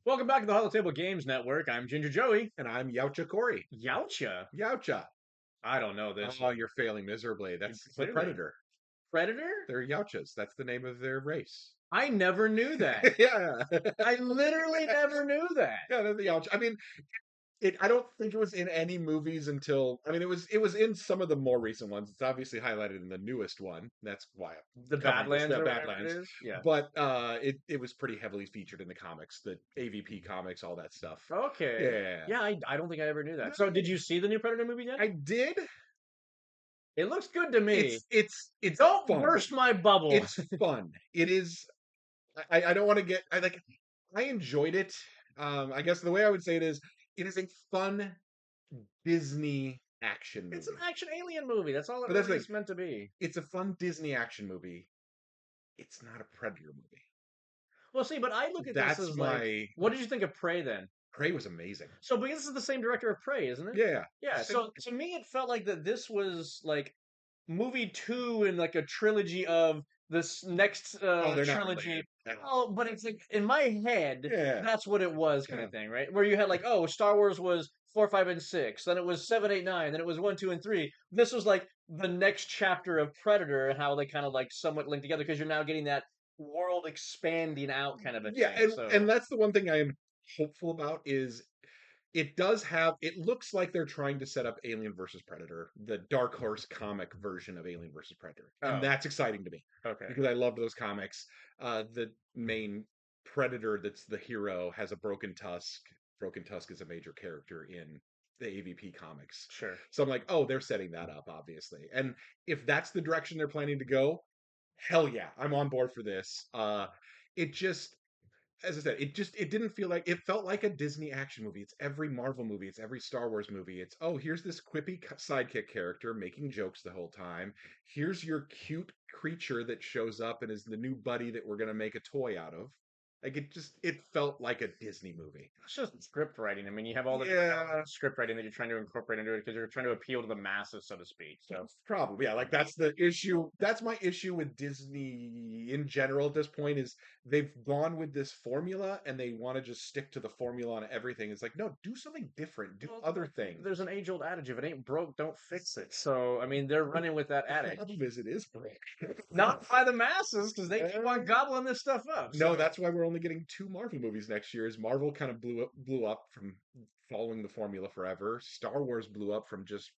Welcome back to the Hollow Table Games Network. I'm Ginger Joey. And I'm Yautja Corey. Yautja? Yautja. I don't know this. Oh, you're failing miserably. That's the Clearly. predator. Predator? They're Yautjas. That's the name of their race. I never knew that. Yeah. I literally never knew that. Yeah, they're the Yautja. I mean, I don't think it was in any movies until it was in some of the more recent ones. It's obviously highlighted in the newest one. That's why The I'm covering this, Badlands the or whatever it Badlands. is? Yeah. But it was pretty heavily featured in the comics, the AVP comics, all that stuff. Okay. Yeah. Yeah, I don't think I ever knew that. So did No, you see the new Predator movie yet? I did. It looks good to me. It's Don't fun. burst my bubble. It's fun. It is. I don't want to get. I enjoyed it. I guess the way I would say it is a fun Disney action It's an movie. action alien movie. That's all it But that's really like is meant to be. it's a fun Disney action movie. It's not a Predator movie. Well, see, but I look at this That's as like, my what did you think of Prey then? Prey was amazing. So, because this is the same director of Prey, isn't it? Yeah. Yeah. So to me, it felt like that this was like movie two in like a trilogy of this next Oh, they're not trilogy. related. No. Oh, but it's like in my head, Yeah. that's what it was, kind Yeah. of thing, right? Where you had like, oh, Star Wars was 4, 5, and 6, then it was 7, 8, 9, then it was 1, 2, and 3. This was like the next chapter of Predator and how they kind of like somewhat link together because you're now getting that world expanding out kind of a Yeah, thing. and So, and that's the one thing I am hopeful about is it looks like they're trying to set up Alien versus Predator, the Dark Horse comic version of Alien versus Predator. And oh, that's exciting to me okay, because I love those comics. The main Predator that's the hero has a broken tusk. Broken Tusk is a major character in the AVP comics. sure. So I'm like, oh, they're setting that up, obviously. And if that's the direction they're planning to go, hell yeah, I'm on board for this. It just as I said, it didn't feel like it felt like a Disney action movie. It's every Marvel movie, it's every Star Wars movie. It's oh, here's this quippy sidekick character making jokes the whole time. Here's your cute creature that shows up and is the new buddy that we're gonna make a toy out of. Like it felt like a Disney movie. It's just script writing. I mean, you have all the different elements Yeah, of script writing that you're trying to incorporate into it because you're trying to appeal to the masses, so to speak. So, probably. Yeah, like that's the issue. That's my issue with Disney in general at this point is they've gone with this formula and they want to just stick to the formula on everything. It's like, no, do something different. Do well, other things. there's an age-old adage: if it ain't broke, don't fix it. So, I mean, they're running with that The adage, problem is it is brick. not by the masses because they keep on gobbling this stuff up. No, So, that's why we're only getting two Marvel movies next year. Is Marvel kind of blew up from following the formula forever. Star Wars blew up from just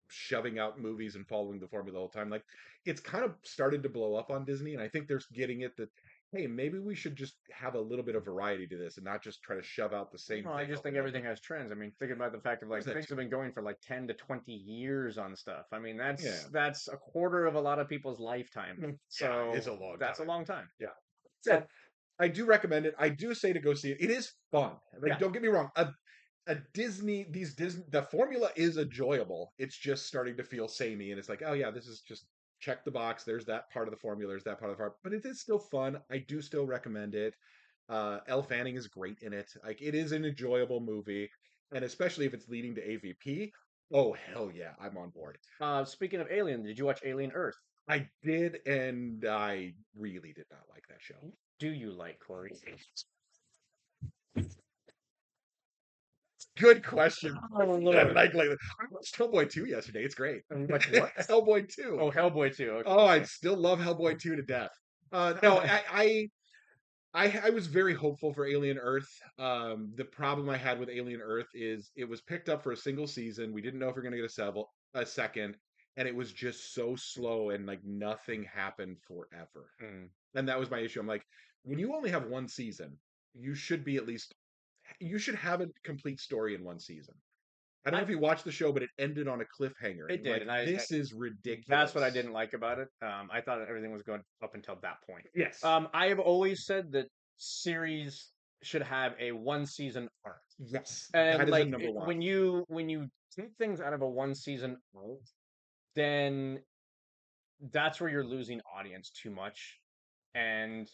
shoving out movies and following the formula the whole time. Like it's kind of started to blow up on Disney, and I think they're getting it that hey, maybe we should just have a little bit of variety to this and not just try to shove out the same well, I thing just over think and over. everything has trends. I mean, think about the fact of like There's that things too. have been going for like 10 to 20 years on stuff. I mean, Yeah, that's a quarter of a lot of people's lifetime. yeah, it's So a long that's a time. long time. Yeah, So said I do recommend it. I do say to go see it. It is fun. Like, yeah, don't get me wrong. A Disney the formula is enjoyable. It's just starting to feel samey, and it's like, oh yeah, this is just check the box. There's that part of the formula. There's that part of the part, but it is still fun. I do still recommend it. Elle Fanning is great in it. Like it is an enjoyable movie, and especially if it's leading to AVP. Oh hell yeah, I'm on board. speaking of Alien, did you watch Alien Earth? I did, and I really did not like that show. Do you like Corey? Good question. Oh And Lord. I watched Hellboy 2 yesterday. It's great. Like what? Hellboy 2. Oh, Hellboy too. Oh, I Okay. still love Hellboy 2 to death. No, I was very hopeful for Alien Earth. The problem I had with Alien Earth is it was picked up for a single season. We didn't know if we are going to get a second, and it was just so slow and like nothing happened forever. Hmm. And that was my issue. I'm like, when you only have one season, you should be at least you should have a complete story in one season. I don't know I if you watched the show, but it ended on a cliffhanger. And it you're did, like, and this is that's what I ridiculous. didn't like about it. I thought that everything was going up until that point. Yes. I have always said that series should have a one season arc, Yes. That and is a like number one. when you take things out of a one season arc, then that's where you're losing audience too much, and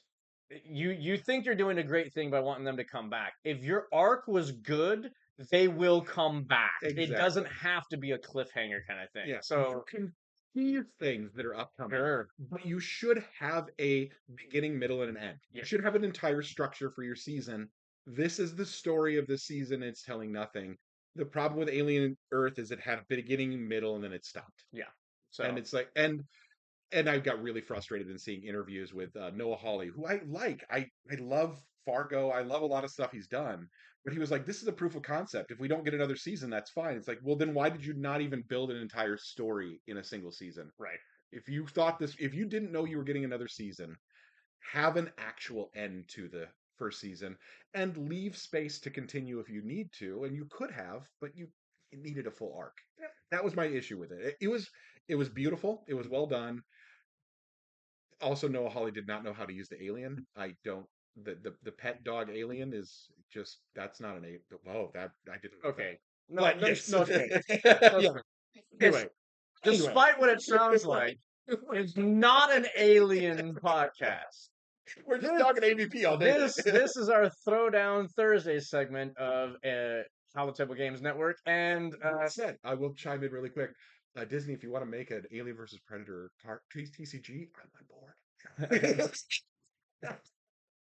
you think you're doing a great thing by wanting them to come back. If your arc was good, they will come back. It doesn't Exactly. have to be a cliffhanger kind of thing. Yeah. You So can see things that are upcoming, sure, but you should have a beginning, middle, and an end. yeah, You should have an entire structure for your season, this is the story of the season. It's telling nothing. The problem with Alien Earth is it had a beginning, middle, and then it stopped. Yeah. And So it's like, and I got really frustrated in seeing interviews with Noah Hawley, who I like. I love Fargo. I love a lot of stuff he's done. But he was like, this is a proof of concept. If we don't get another season, that's fine. It's like, well, then why did you not even build an entire story in a single season? right. If you didn't know you were getting another season, have an actual end to the first season and leave space to continue if you need to. And you could have, but you it needed a full arc. That was my issue with it. It was beautiful. It was well done. Also, Noah Hawley did not know how to use the alien. I don't. The pet dog alien is just that's not an alien. Oh, that I didn't know that. Okay. No, But that's yes, no okay. yeah. Okay. It's Anyway, anyway, despite what it sounds like, it's not an alien podcast. we're just This talking AVP all day. this is our Throwdown Thursday segment of Hollow Table Games Network, and That said, I will chime in really quick. Disney, if you want to make an Alien versus Predator TCG, I'm on board.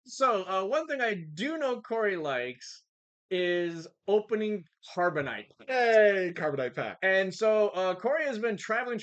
so one thing I do know Corey likes is opening carbonite. Hey, Carbonite Pack. And so Corey has been traveling,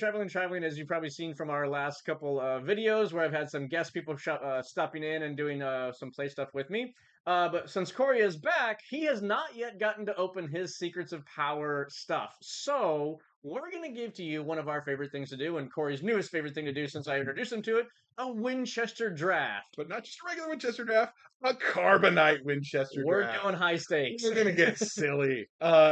as you've probably seen from our last couple videos where I've had some guest people stopping in and doing some play stuff with me. But since Corey is back, he has not yet gotten to open his Secrets of Power stuff. So we're going to give to you one of our favorite things to do, and Corey's newest favorite thing to do since I introduced him to it, a Winchester draft. But not just a regular Winchester draft, a Carbonite Winchester We're draft. doing high stakes. We're gonna get silly,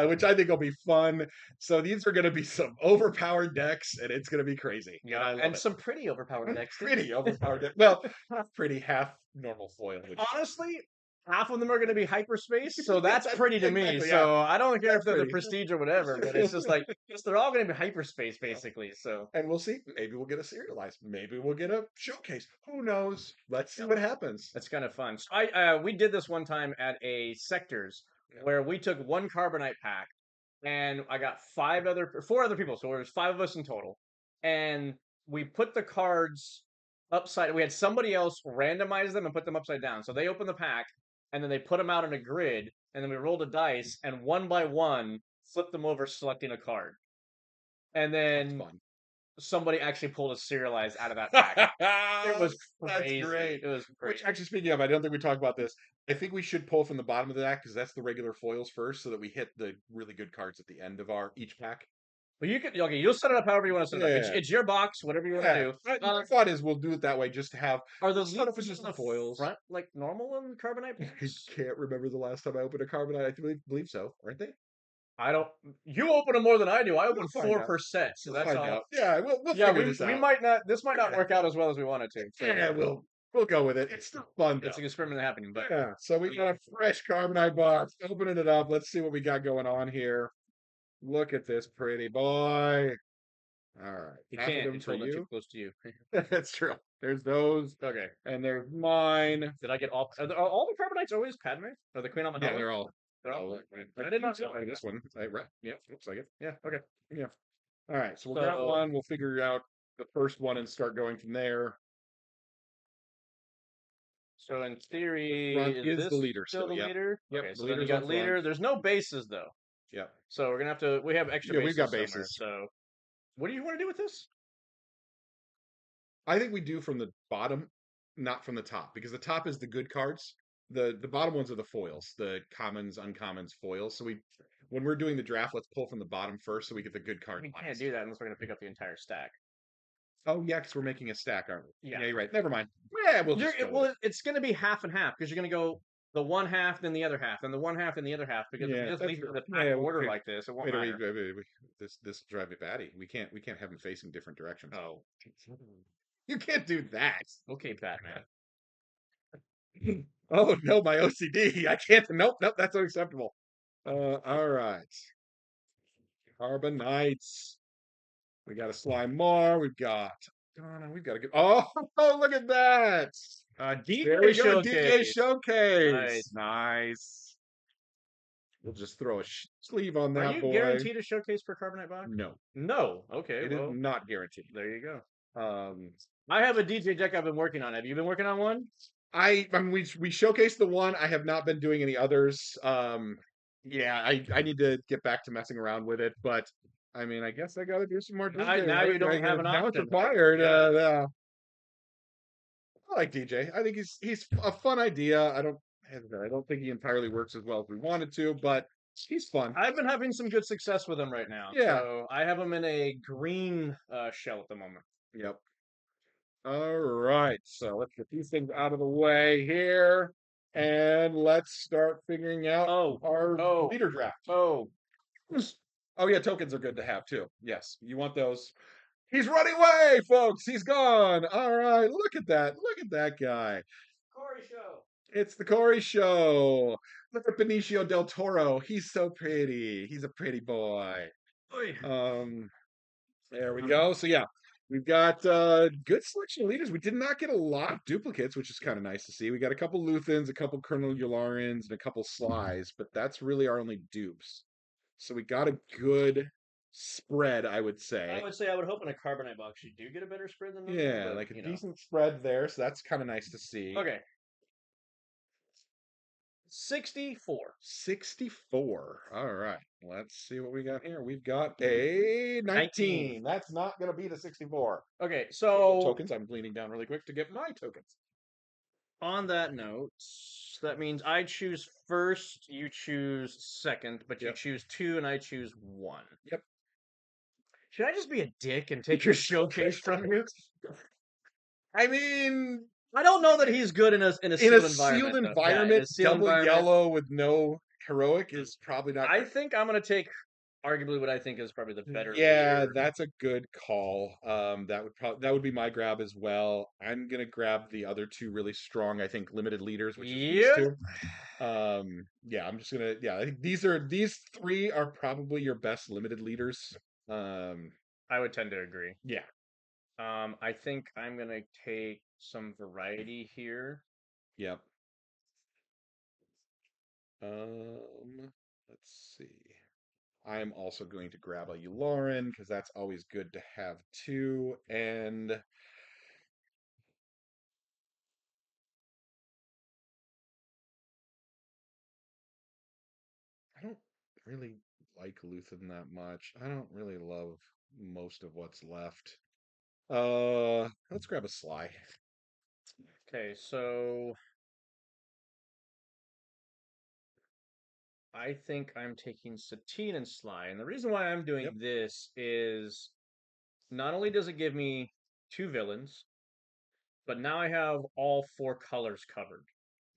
which I think will be fun. So these are gonna be some overpowered decks, and it's gonna be crazy. Yeah, and I love it. some pretty overpowered decks. Pretty overpowered deck. Well, half pretty, half normal foil. Which Honestly, half of them are going to be hyperspace, so that's pretty to me. Exactly, yeah. So I don't care if they're the pretty. prestige or whatever, but it's just like they're all going to be hyperspace basically. So And we'll see. Maybe we'll get a serialized. Maybe we'll get a showcase. Who knows? Let's see what happens. that's kind of fun. So we did this one time at a sectors where we took one carbonite pack, and I got four other people, so there was five of us in total, and we put the cards upside. We had somebody else randomize them and put them upside down. So they opened the pack, and then they put them out on a grid, and then we rolled a dice, and one by one flipped them over, selecting a card, and That's then fun. somebody actually pulled a serialized out of that pack. It was crazy. That's great. It was great. Which, actually, speaking of, I don't think we talked about this. I think we should pull from the bottom of the deck because that's the regular foils first, so that we hit the really good cards at the end of our each pack. But you can okay. You'll set it up however you want to set it up. Yeah. It's your box, whatever you want to do. My thought is we'll do it that way, just to have. Are the Start off with leaves just in the the foils. front like normal in carbonite I packs? can't remember the last time I opened a carbonite. I believe so, aren't they? I don't. You open them more than I do. I open We'll find 4 out. per set, so We'll that's find all. out. Yeah, we'll Yeah, figure this we out. might not. This might not work out as well as we wanted to. So Yeah, we'll go with it. It's still fun though. it's an experiment happening. But Yeah, so we got a fresh carbonite box. Opening it up. Let's see what we got going on here. Look at this pretty boy. All right. you Half of can't. them It's for holding too you. close to you. That's true. There's those, Okay. and there's mine. Did I get all? Are all the carboниtes always Padme? Or the Queen Yeah, Amidala? they're all. They're all. I did not know know this one. Right. Yeah, looks like it. Yeah. Okay. Yeah. All right. So we'll grab So- one. We'll figure out the first one and start going from there. So in theory, Front is is this the leader still the still, yep. leader? Yep, Okay, the so then you leader's got on leader. front. There's no bases though, Yeah. so we're gonna have to. We have extra. Yeah, bases we've got somewhere, bases. So, what do you want to do with this? I think we do from the bottom, not from the top, because the top is the good cards. The bottom ones are the foils, the commons, uncommons, foils. So when we're doing the draft, let's pull from the bottom first, so we get the good card. We can't last. do that unless we're gonna pick up the entire stack. Oh yeah, because we're making a stack, aren't we? Yeah. You're right. Never mind. Yeah, we'll just go with it. It's gonna be half and half because you're gonna go the one half, then the other half, then the one half, then the other half. Because if Yeah, you just that's leave it in the true. pack Yeah, order wait, like this, it won't Wait, matter. this will drive me batty. We can't have them facing different directions. Oh, You can't do that. okay, Batman. Oh no, my OCD. I can't. Nope, that's unacceptable. All right. Carbonites. We got a slime more. We've got. Oh, no, we've got a good. Oh, look at that. There we go. DJ Showcase. Nice. We'll just throw a sleeve on Are that you boy. guaranteed a showcase per carbonite box? No, No. Okay. it is Well, not guaranteed. there you go. I have a DJ deck I've been working on. Have you been working on one? I mean, we showcased the one. I have not been doing any others. Yeah, I need to get back to messing around with it, but I mean, I guess I got to do some more DJ. Now you don't have an Now it's option, right? required. Yeah. Yeah. I like DJ. I think he's a fun idea. I don't think he entirely works as well as we wanted to, but he's fun. I've been having some good success with him right now. Yeah. So I have him in a green shell at the moment. Yep. All right. So let's get these things out of the way here, and let's start figuring out Oh, our oh, leader draft. oh. Oh yeah, tokens are good to have too. Yes, you want those. He's running away, folks. He's gone. All right, look at that. Look at that guy. Corey show. It's the Corey Show. Look at Benicio del Toro. He's so pretty. He's a pretty boy. Oy. Um, there we go. So yeah, we've got good selection of leaders. We did not get a lot of duplicates, which is kind of nice to see. We got a couple Luthans, a couple Colonel Yularans, and a couple Slies, but that's really our only dupes. So we got a good spread, I would say. I would hope in a carbonite box you do get a better spread than normal, Yeah, but like a you know. decent spread there, so that's kind of nice to see. Okay. 64. 64. All right. Let's see what we got here. We've got a 19. 19. That's not going to be the 64. Okay, so Tokens. I'm leaning down really quick to get my tokens. on that note, that means I choose first, you choose second, but you Yep. choose two and I choose one. Yep. Should I just be a dick and take your showcase from you? I mean, I don't know that he's good in a in a sealed sealed environment, though. Yeah, in environment, a sealed double environment. yellow with no heroic is probably not I great. think I'm gonna take arguably what I think is probably the better Yeah, leader. that's a good call. That would be my grab as well. I'm gonna grab the other two really strong, I think, limited leaders, which is these Yep. two. Yeah, I'm just gonna yeah, I think these three are probably your best limited leaders. Um, I would tend to agree. yeah, I think I'm gonna take some variety here. yep. Let's see. I am also going to grab a Yularen because that's always good to have too. And I don't really like Luthen that much. I don't really love most of what's left. Let's grab a Sly. Okay, so I think I'm taking Satine and Sly, and the reason why I'm Yep, doing this is not only does it give me two villains, but now I have all four colors covered.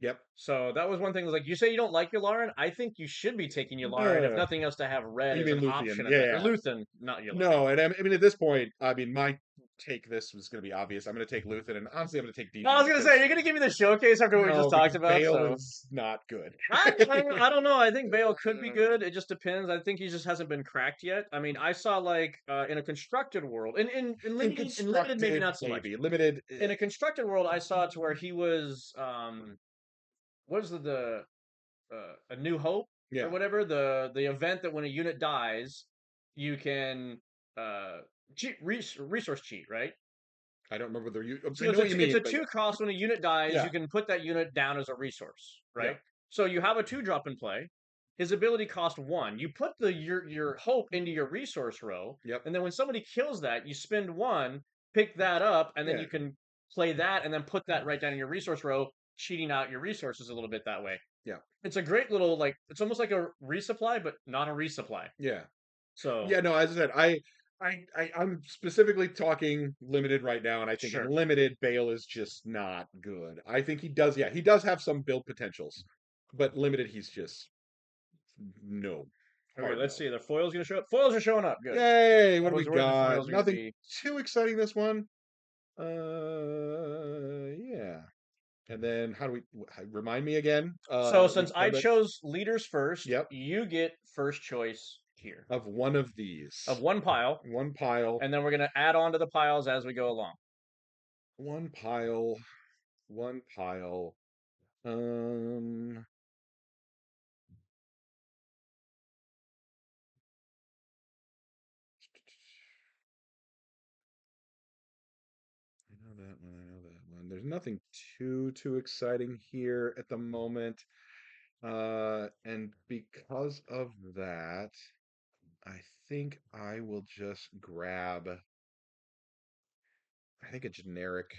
yep. So that was one thing. Was like you say you don't like Yularen. I think you should be taking Yularen, if nothing else, to have red You as mean an Luthien? option at Yeah, that. Or yeah. Luthen, not Yularen. No, and I mean at this point, I mean my take this was going to be obvious. I'm going to take Luthen, and honestly, I'm going to take I DP was gonna say you're gonna give me the showcase after what we just no, talked because about. Bale So is not good. I don't know. I think Bale could be good. It just depends. I think he just hasn't been cracked yet. I mean, I saw like in a constructed world, in limited maybe Constructed, not so much. maybe limited. In a constructed world, I saw it to where he was what is a New Hope or Yeah, whatever, the event that when a unit dies, you can resource cheat, right? I don't remember whether you. I So know what you it's mean, a but two cost. When a unit dies, yeah, you can put that unit down as a resource, yeah, right? So you have a two drop in play. His ability cost one. You put your hope into your resource row, yep, and then when somebody kills that, you spend one, pick that up, and then yeah, you can play that, and then put that right down in your resource row, cheating out your resources a little bit that way. yeah, It's a great little like it's almost like a resupply, but not a resupply. yeah. So Yeah, no, as I said, I'm specifically talking limited right now, and I think in sure. limited, Bale is just not good. I think he does, yeah, he does have some build potentials, but limited, he's just no, Okay, hard let's no. see. The foils gonna show up. Foils are showing up. Good. Yay! What I do we was worried the got? foils are gonna Nothing be. too exciting this one. Yeah. And then how do we remind me again? So We since I said that. chose leaders first, Yep. you get first choice here Of one of of these, one pile, one pile, and then we're gonna add on to the piles as we go along. one pile, one pile. Um, I know that one. I know that one. There's nothing too exciting here at the moment. And because of that, I think I will just grab. I think a generic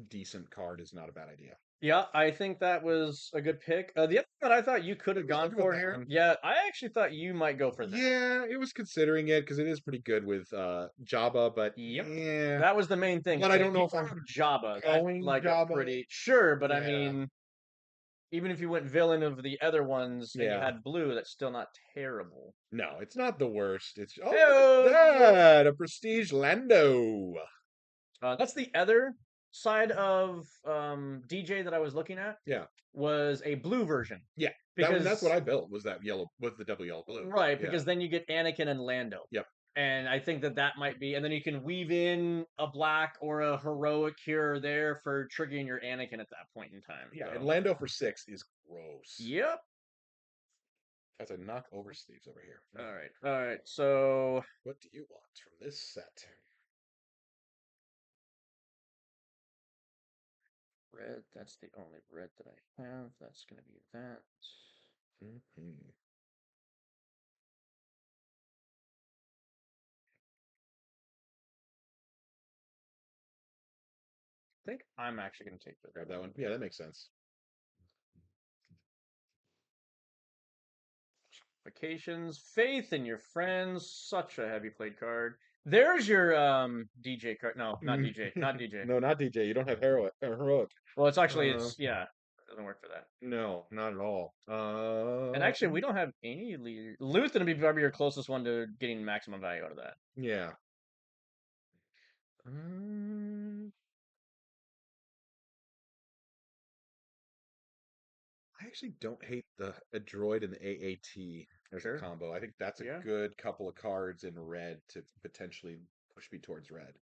decent card is not a bad idea. Yeah, I think that was a good pick. The other one I thought you could I have was gone looking with for that here. one. Yeah, I actually thought you might go for that. Yeah, it was considering it because it is pretty good with Jabba, but Yep. yeah, That was the main thing. but I If don't you know if I'm have Jabba, that's going like a Jabba. pretty sure, but I Yeah, mean, even if you went villain of the other ones and you yeah. had blue, that's still not terrible. No, it's not the worst. It's look at Hey, that, a Prestige Lando. that's the other side of DJ that I was looking at Yeah, was a blue version yeah. That's what because I built was that yellow with the double yellow blue. right Yeah, because then you get Anakin and Lando. yep, And I think that that might be, and then you can weave in a black or a heroic here or there for triggering your Anakin at that point in time. yeah. And So, Lando for 6 is gross. yep. That's a knock over sleeves over here. All right. So What do you want from this set? red. That's the only red that I have. That's gonna be that. Hmm. I think I'm actually gonna take the Grab that one. Yeah, that makes sense. vacations. Faith in your friends. Such a heavy played card. There's your DJ card. No, not Mm. DJ. Not DJ. No, not DJ. You don't have heroic. Well, it's actually Uh, it's yeah. It doesn't work for that. no, not at all. And actually, we don't have any Luth's gonna be probably your closest one to getting maximum value out of that. Yeah. Um, I actually don't hate the a droid and the AAT as a Sure. combo. I think that's a Yeah. good couple of cards in red to potentially push me towards red.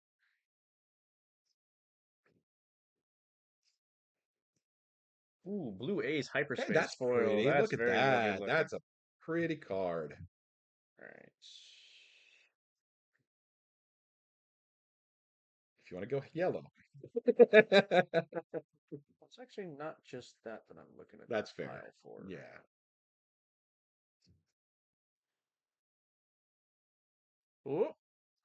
Ooh, blue Ace Hey, hyperspace that's foil. pretty. That's Look at very good that. looking. That's a pretty card. All right. If you want to go yellow. It's actually not just that that I'm looking at That's the fair. pile for. Yeah. Ooh,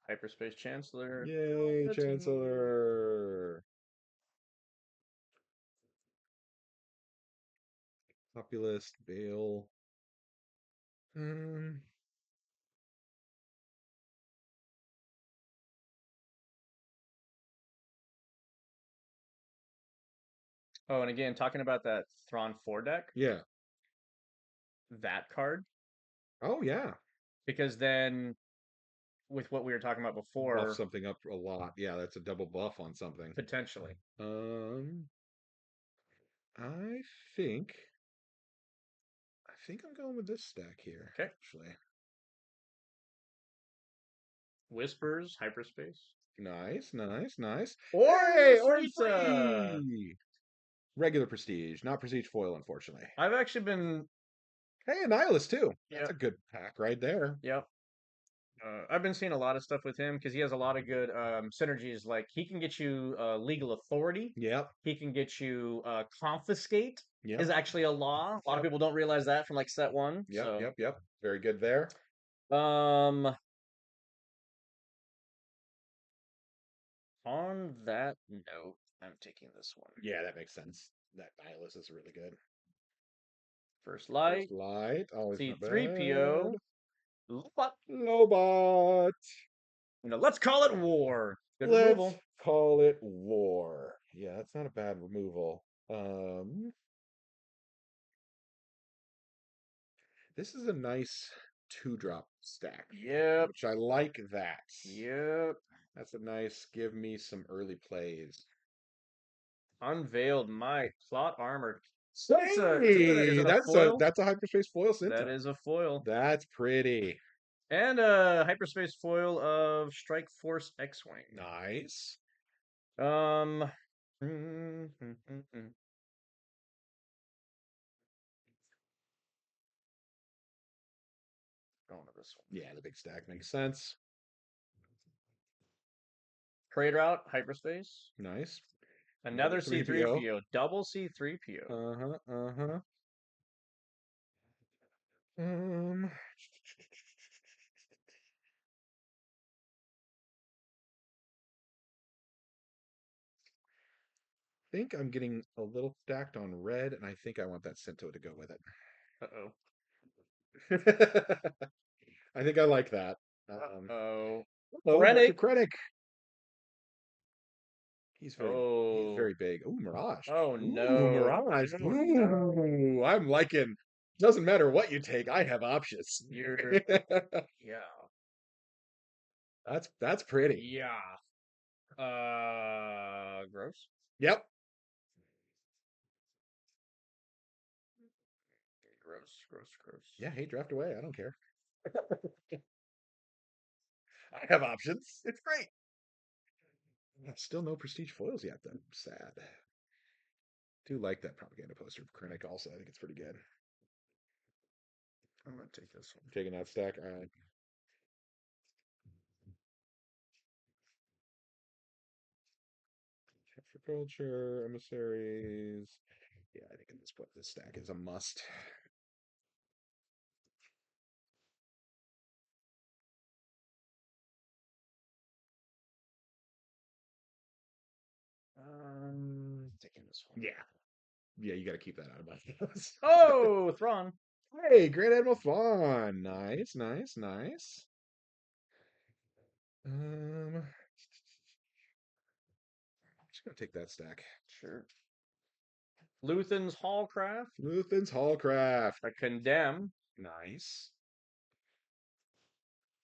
hyperspace chancellor. Yay, That's Chancellor. Populist, Bale. Um, Oh, and again, talking about that Thrawn 4 deck, yeah. that card, Oh, yeah. because then with what we were talking about Buff before, something up a lot. Yeah, that's a double buff on something. potentially. Um, I think I think I'm going with this stack here, Okay. actually. Whispers, hyperspace. Nice, nice, nice. Hey, Orisa! Orifree! Regular prestige, not prestige foil, unfortunately. I've actually been, Hey, a Nihilist too. That's yeah, a good pack right there. yep. I've been seeing a lot of stuff with him because he has a lot of good synergies. Like he can get you legal authority. Yep, He can get you confiscate yep, is actually a law. A lot of yep, people don't realize that from like set one. yep, So yep, yep. Very good there. um on that note, I'm taking this one. Yeah, that makes sense. That Nihilist is really good. First First light, light, always not bad. C3PO. But Lobot. let's call it war. Good Let's removal. call it war. Yeah, that's not a bad removal. This is a nice two drop stack, Yep. which I like that. Yep. That's a nice give me some early plays. Unveiled might. Plot armor. Is Hey, it a foil? that's a hyperspace foil That Cinta. is a foil. That's pretty. And a hyperspace foil of Strike Force X-Wing. Nice. Um, going to this one. Yeah, the big stack makes sense. Trade route, hyperspace. Nice. Another Another C3PO. C3PO, double C3PO. Uh-huh, uh-huh. Um, think I'm getting a little stacked on red, and I think I want that Cento to go with Uh-oh. it. I think I like that. Um, Uh-oh. Hello, Dr. Krennic. Krennic. He's Oh. very big. Ooh, Mirage. Oh Ooh, no. Mirage. Oh no. Ooh, I'm liking. Doesn't matter what you take, I have options. You're yeah. That's pretty. Yeah. Gross. Yep. Gross, gross, gross. Yeah, hey, draft away. I don't care. I have options. It's great. Still no prestige foils yet, though. Sad. Do like that propaganda poster of Krennic also. I think it's pretty good. I'm gonna take this one. Taking that stack. All right. For culture, emissaries. Yeah, I think at this point this stack is a must. Taking this one. Yeah. Yeah, you got to keep that out of my house. Oh, Thrawn. Hey, Great Admiral Thrawn. Nice, nice, nice. I'm just gonna take that stack. Sure. Luthen's Hallcraft. Luthen's Hallcraft. A Condemn. Nice.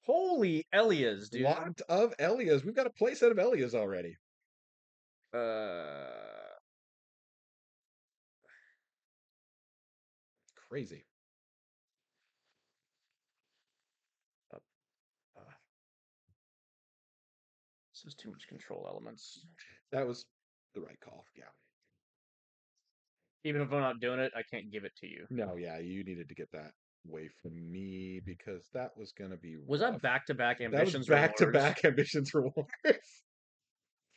Holy Elias, dude. Lot of Elias. We've got a playset of Elias already. Uh, Crazy. uh, this is too much control elements. That was the right call. Yeah. Even if I'm not doing it, I can't give it to you. No, yeah, you needed to get that away from me because that was gonna be Was rough. that back-to-back That was ambitions back to rewards? back ambitions rewards.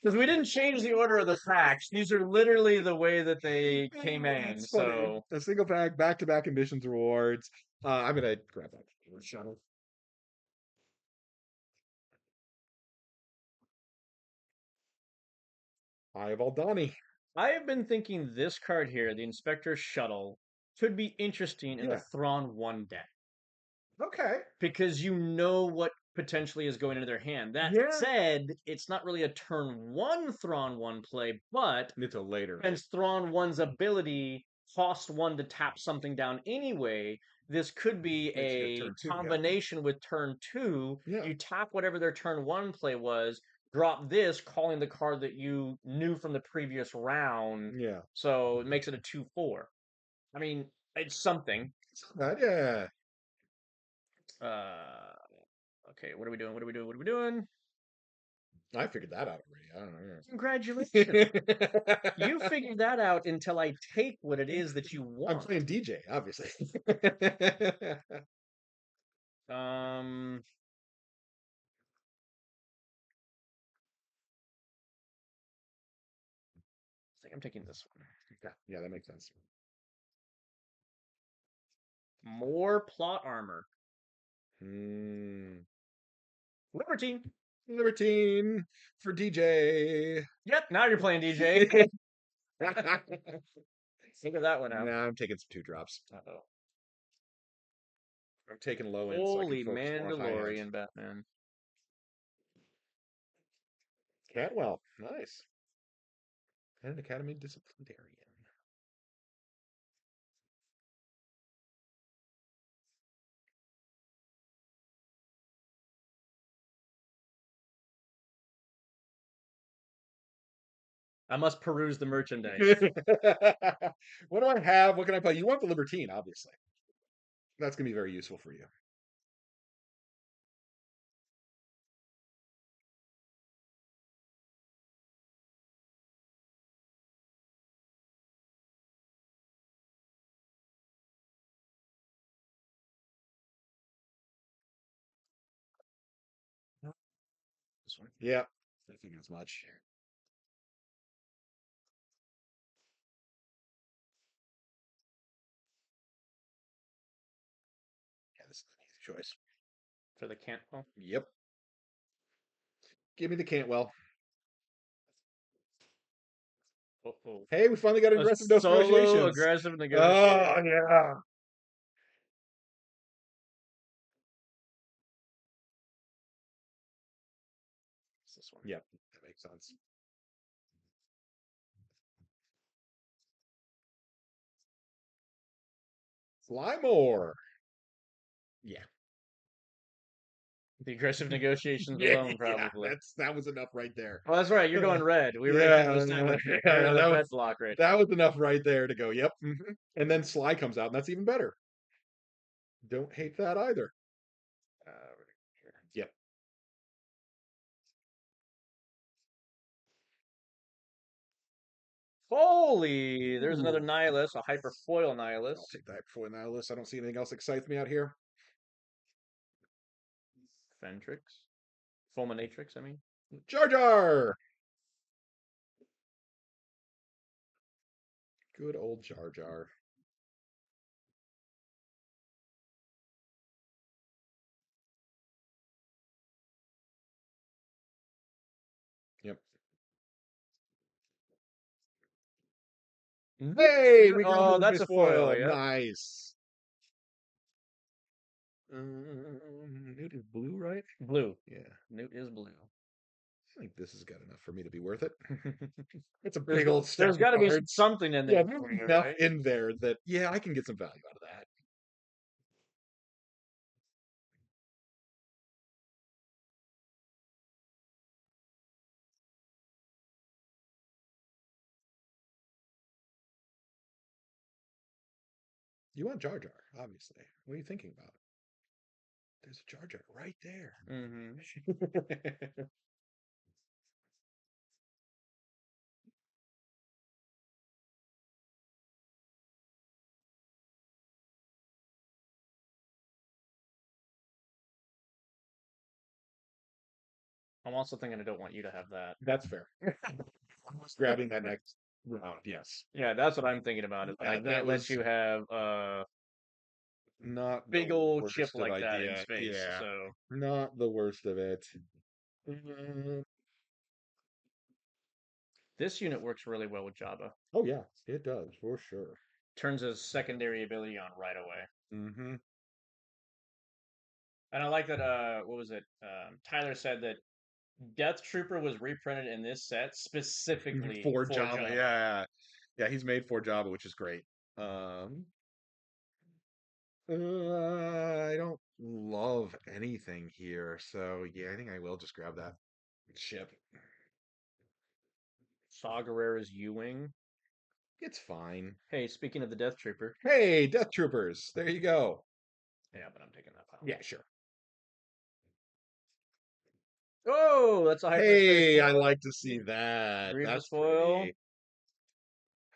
Because we didn't change the order of the facts. These are literally the way that they came in. That's funny. So A single pack, back to back ambitions rewards. I'm gonna grab that shuttle. I have Aldani. I have been thinking this card here, the Inspector Shuttle, could be interesting in the Yeah. Thrawn 1 deck. Okay. Because you know what potentially is going into their hand. That Yeah. said, it's not really a turn 1 Thrawn 1 play, but It's a later. since Thrawn 1's ability cost 1 to tap something down anyway, this could be Makes it a a turn 2. Yeah. combination with turn 2. Yeah. You tap whatever their turn 1 play was, drop this, calling the card that you knew from the previous round. Yeah. So it makes it a 2/4. I mean, it's something. It's not bad. Yeah. Okay, what are we doing? What are we doing? What are we doing? I figured that out already. I Congratulations. don't know. You figured that out until I take what it is that you I'm want. playing DJ, obviously. Um, I think I'm taking this one. Yeah, yeah, that makes sense. More plot armor. Hmm. Libertine. Libertine for DJ. Yep, now you're playing DJ. Figure that one out. Nah, I'm taking some 2 drops. Uh-oh. I'm taking low end so I can Holy focus more on high end. Mandalorian Batman. Catwell, nice. And an Academy Disciplinarian. I must peruse the merchandise. What do I have? What can I play? You want the Libertine, obviously. That's going to be very useful for you. This one. Yeah, I think as much. this is an easy choice. For the Cantwell. Yep. Give me the Cantwell. Oh. Hey, we finally got A aggressive dose solo negotiations. aggressive negotiation. Oh, yeah. It's this one. Yep, that makes sense. Fly more. Yeah. The aggressive negotiations Yeah, alone, yeah, probably. that was enough right there. Oh, that's right. You're going red. We were Yeah, just had a, yeah, a red block right that here. was enough right there to go. Yep. And then Sly comes out, and that's even better. Don't hate that either. Right here. Yep. Holy! There's another Ooh. nihilist, a hyperfoil I'll nihilist. take that before Nihilus. I don't see anything else excites me out here. Fentrix. Fulminatrix, I mean. Jar Jar. Good old Jar Jar. Yep. Hey, we got Oh, another that's base a foil, foil. yep. Nice. Newt is blue, right? Blue. Yeah. Newt is blue. I think this is good enough for me to be worth it. It's a There's big old stack there's of got to be cards. something in Yeah, there there's for you, enough right? in there that, yeah, I can get some value out of that. You want Jar Jar, obviously. What are you thinking about? There's a Jar Jar right there. Mm-hmm. I'm also thinking I don't want you to have that. That's fair. Grabbing that next round, yes. Yeah, that's what I'm thinking about. Is I Yeah, that can't let was you have not the big old chip worst of like that in idea. space. Yeah, So not the worst of it. Mm, this unit works really well with Jabba. oh yeah, it does for sure. Turns his secondary ability on right away. Mm-hmm. And I like that what was it? Tyler said that Death Trooper was reprinted in this set specifically For for Java, Jabba. yeah, yeah, he's made for Java, which is great. Um, I don't love anything here, so yeah, I think I will just grab that ship. Saw Gerrera's U-Wing. It's fine. Hey, speaking of the Death Trooper. Hey, Death Troopers, there you go. Yeah, but I'm taking that pile. Yeah, sure. Oh, that's a hyperspace Hey, I foil. like to see that. Grievous That's foil. pretty.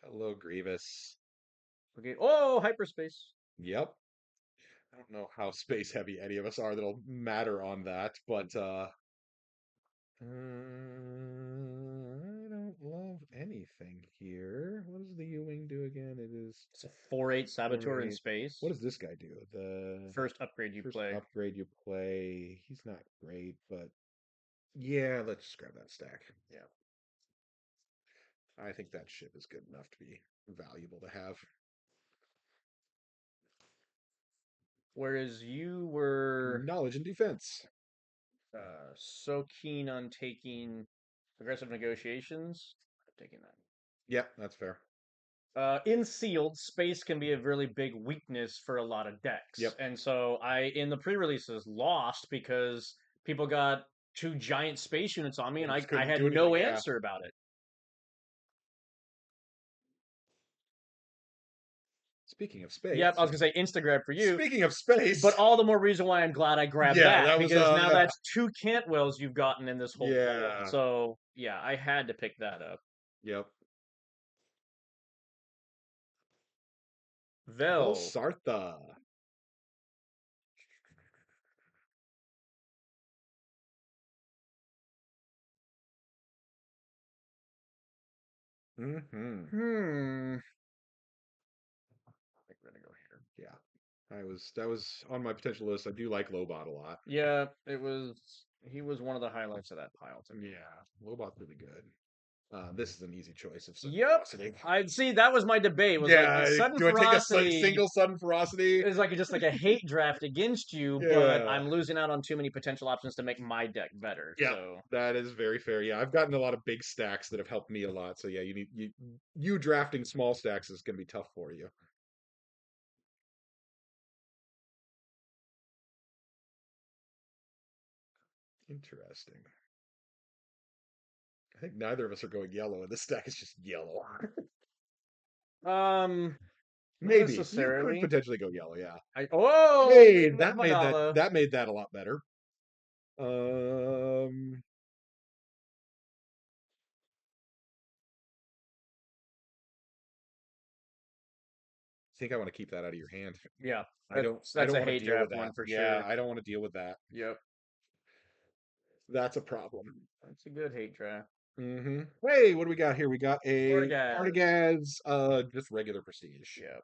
Hello, Grievous. Okay. Oh, hyperspace. Yep. I don't know how space heavy any of us are that'll matter on that, but I don't love anything here. What does the U-Wing do again? It is It's a 4/8 Saboteur in 4/8. What space. does this guy do? The First upgrade you first play. upgrade you play. He's not great, but yeah, let's just grab that stack. Yeah. I think that ship is good enough to be valuable to have. Whereas you were Knowledge and defense. so keen on taking aggressive negotiations, I'm taking that. Yep, that's fair. In sealed, space can be a really big weakness for a lot of decks, Yep. and so I in the pre-releases lost because people got two giant space units on me, and And I just I couldn't had do anything. no Yeah. answer about it. Speaking of space. Yep, I was gonna say Instagram for you, Speaking of space. but all the more reason why I'm glad I grabbed Yeah, that that was because now that's two Cantwells you've gotten in this whole pool. yeah. So yeah, I had to pick that up. Yep. Vel Vel. Sartha. Mm-hmm. Hmm. I think we're gonna go here. Yeah. That was on my potential list. I do like Lobot a lot. Yeah, he was one of the highlights of that pile to me. Yeah, Lobot's really good. This is an easy choice of sudden Yep. ferocity. I'd see that was my debate was like Yeah, sudden do I take a ferocity single sudden ferocity? is like just like a hate draft against you, but Yeah. I'm losing out on too many potential options to make my deck better. Yeah, So that is very fair. Yeah, I've gotten a lot of big stacks that have helped me a lot. So yeah, you drafting small stacks is going to be tough for you. Interesting. I think neither of us are going yellow, and this stack is just yellow. not Maybe you could necessarily. potentially go yellow. Yeah. Oh, Hey, Magala. that made that a lot better. Um, I think I want to keep that out of your hand. Yeah, I that's don't a want to hate deal with draft that. one for Yeah, sure. I don't want to deal with that. Yep, That's a problem. that's a good hate draft. Hey, what do we got here? We got a Tortagaz. Artigaz, just regular prestige. Yep,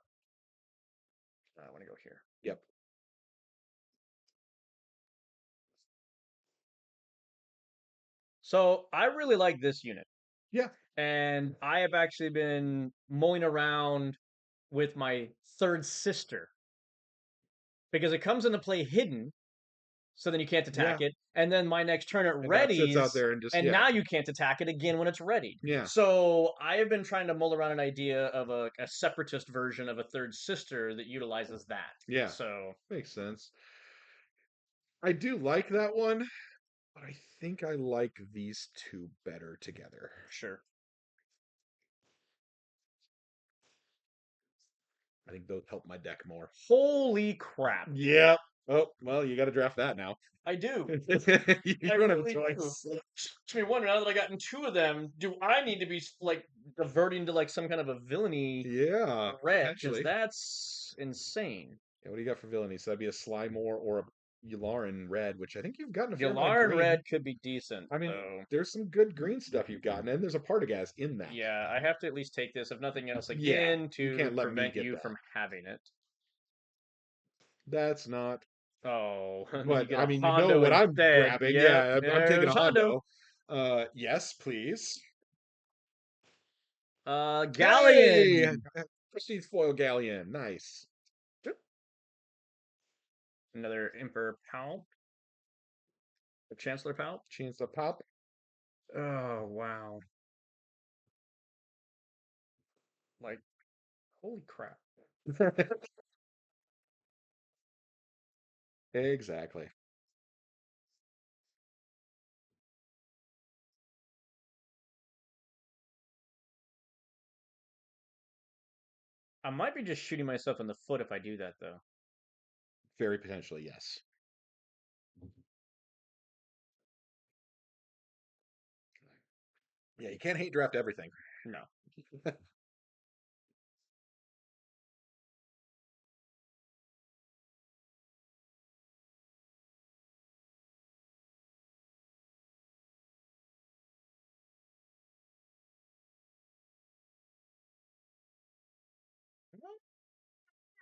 I want to go here. Yep. So I really like this unit, Yeah. and I have actually been mulling around with my third sister because it comes into play hidden, so then you can't attack Yeah. it, and then my next turn it And that sits out readies, there and just and yeah. now you can't attack it again when it's ready. Yeah. So I have been trying to mull around an idea of a separatist version of a third sister that utilizes that. Yeah. So Makes sense. I do like that one, but I think I like these two better together. sure. I think those help my deck more. Holy crap! Yep. Oh, well, you got to draft that now. I do. You I don't have a really do. choice. Makes me wonder now that I gotten two of them, do I need to be like diverting to like some kind of a villainy Yeah, red? Because potentially. that's insane. Yeah, what do you got for villainy? So that'd be a Slimore or a Yularen red, which I think you've gotten a fair amount of Yularen green. red could be decent, I mean, though. there's some good green stuff you've gotten, and there's a Partagaz in that. Yeah, I have to at least take this, if nothing else, Yeah, again you to can't let me prevent get you that. from having it. That's not. Oh, and then you But get I a mean, you know Hondo what I'm instead. grabbing. Yep, Yeah, I'm taking a there's Hondo. Hondo. Yes, please. Hey, Galleon. Prestige foil galleon. Nice. Another Emperor Palp. The Chancellor Palp. Chance to pop. Oh, wow. Like, holy crap. Exactly. I might be just shooting myself in the foot if I do that, though. Very potentially, yes. Yeah, you can't hate draft everything. No.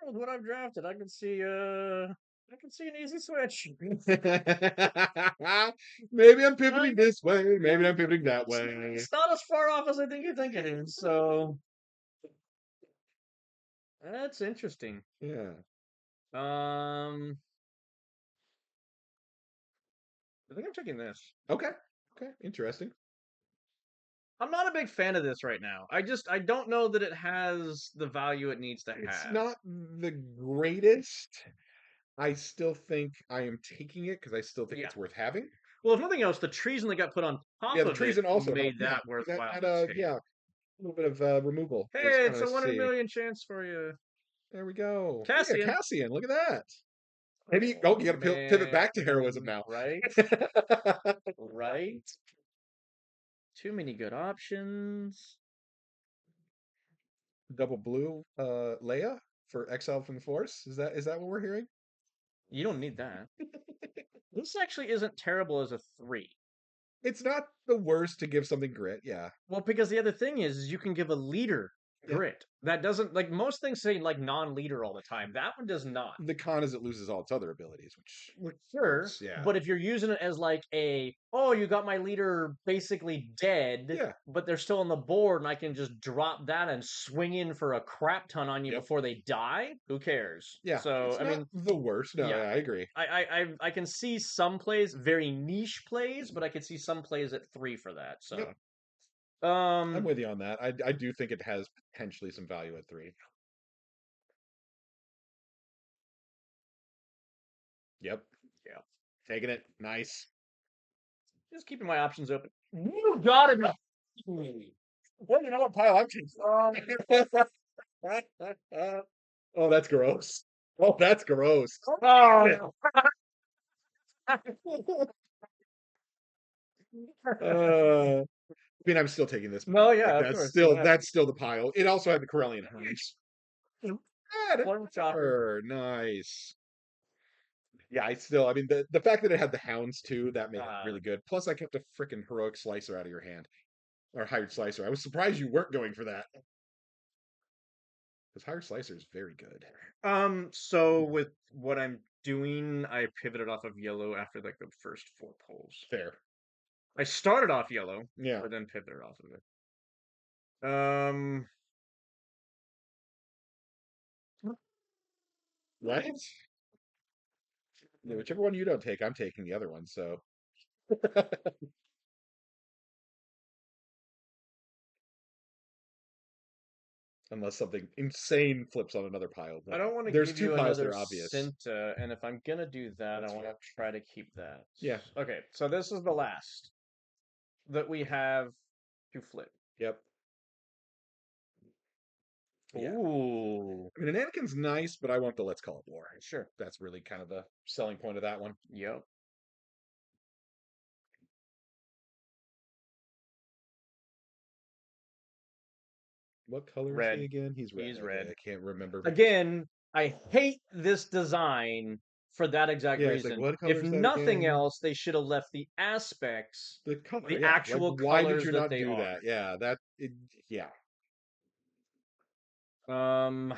With what I've drafted, I can see an easy switch. Maybe I'm pivoting Like, this way. Maybe I'm pivoting that it's, way. it's not as far off as I think it is. So that's interesting. Yeah. Um, I think I'm taking this. Okay. Okay. Interesting. I'm not a big fan of this right now. I don't know that it has the value it needs to It's have. not the greatest. I still think I am taking it because I still think Yeah. it's worth having. Well, if nothing else, the treason that got put on top Yeah, the of it treason also helped. made Yeah, that that worthwhile had to a take. yeah, a little bit of removal. It was Hey, kind of it's a nice to one in a see. million chance for you, There we go. Hey, a Cassian. Cassian. Look at that. Maybe Oh you got to pivot man, back to heroism now. right? Right? Too many good options. Double blue, Leia for exile from the Force. Is that what we're hearing? You don't need that. This actually isn't terrible as a three. It's not the worst to give something grit. Yeah. Well, because the other thing is you can give a leader Yeah. grit. That doesn't like most things say like non-leader all the time. That one does not. The con is it loses all its other abilities, which Well, sure, hurts. Yeah. but if you're using it as like oh, you got my leader basically dead, Yeah. but they're still on the board, and I can just drop that and swing in for a crap ton on you Yep. before they die. Who cares? Yeah. So, It's I not mean, the worst. No, yeah, yeah, I agree. I can see some plays, very niche plays, but I could see some plays at 3 for that. Yep. So, I'm um, with you on that. I do think it has potentially some value at 3. Yep. yeah, Taking it. Nice. just keeping my options open. You got it. Well, you know what pile I'm taking? Oh, that's gross. Oh, that's gross. Oh, Uh, I mean, I'm still taking this no, pile. Like yeah, of course. that's still the pile. It also had the Corellian Hunts. Chopper. Nice. Yeah, I mean, the fact that it had the hounds too, that made it Uh, really good. Plus, I kept a freaking heroic slicer out of your hand, or hired slicer. I was surprised you weren't going for that because hired slicer is very good. so with what I'm doing, I pivoted off of yellow after like the first 4 polls. Fair. I started off yellow, Yeah. but then pivoted off of it. Right? Yeah, whichever one you don't take, I'm taking the other one. So unless something insane flips on another pile, I but don't want to there's give two you piles that another are obvious. Cinta, and if I'm gonna do that, I That's want to fair. try to keep that. Yeah. Okay, so this is the last that we have to flip. Yep. Yeah. Ooh, I mean, an Anakin's nice, but I want the Let's Call It War. sure. That's really kind of the selling point of that one. Yep. What color is he Red. again? He's red. He's Okay, red. I can't remember. Again, I hate this design for that exact Yeah, it's like, reason. what color If is that nothing again? else, they should have left the aspects The color, the yeah. Like, actual why did colors you that not they do are. that? Yeah, that, it, yeah. I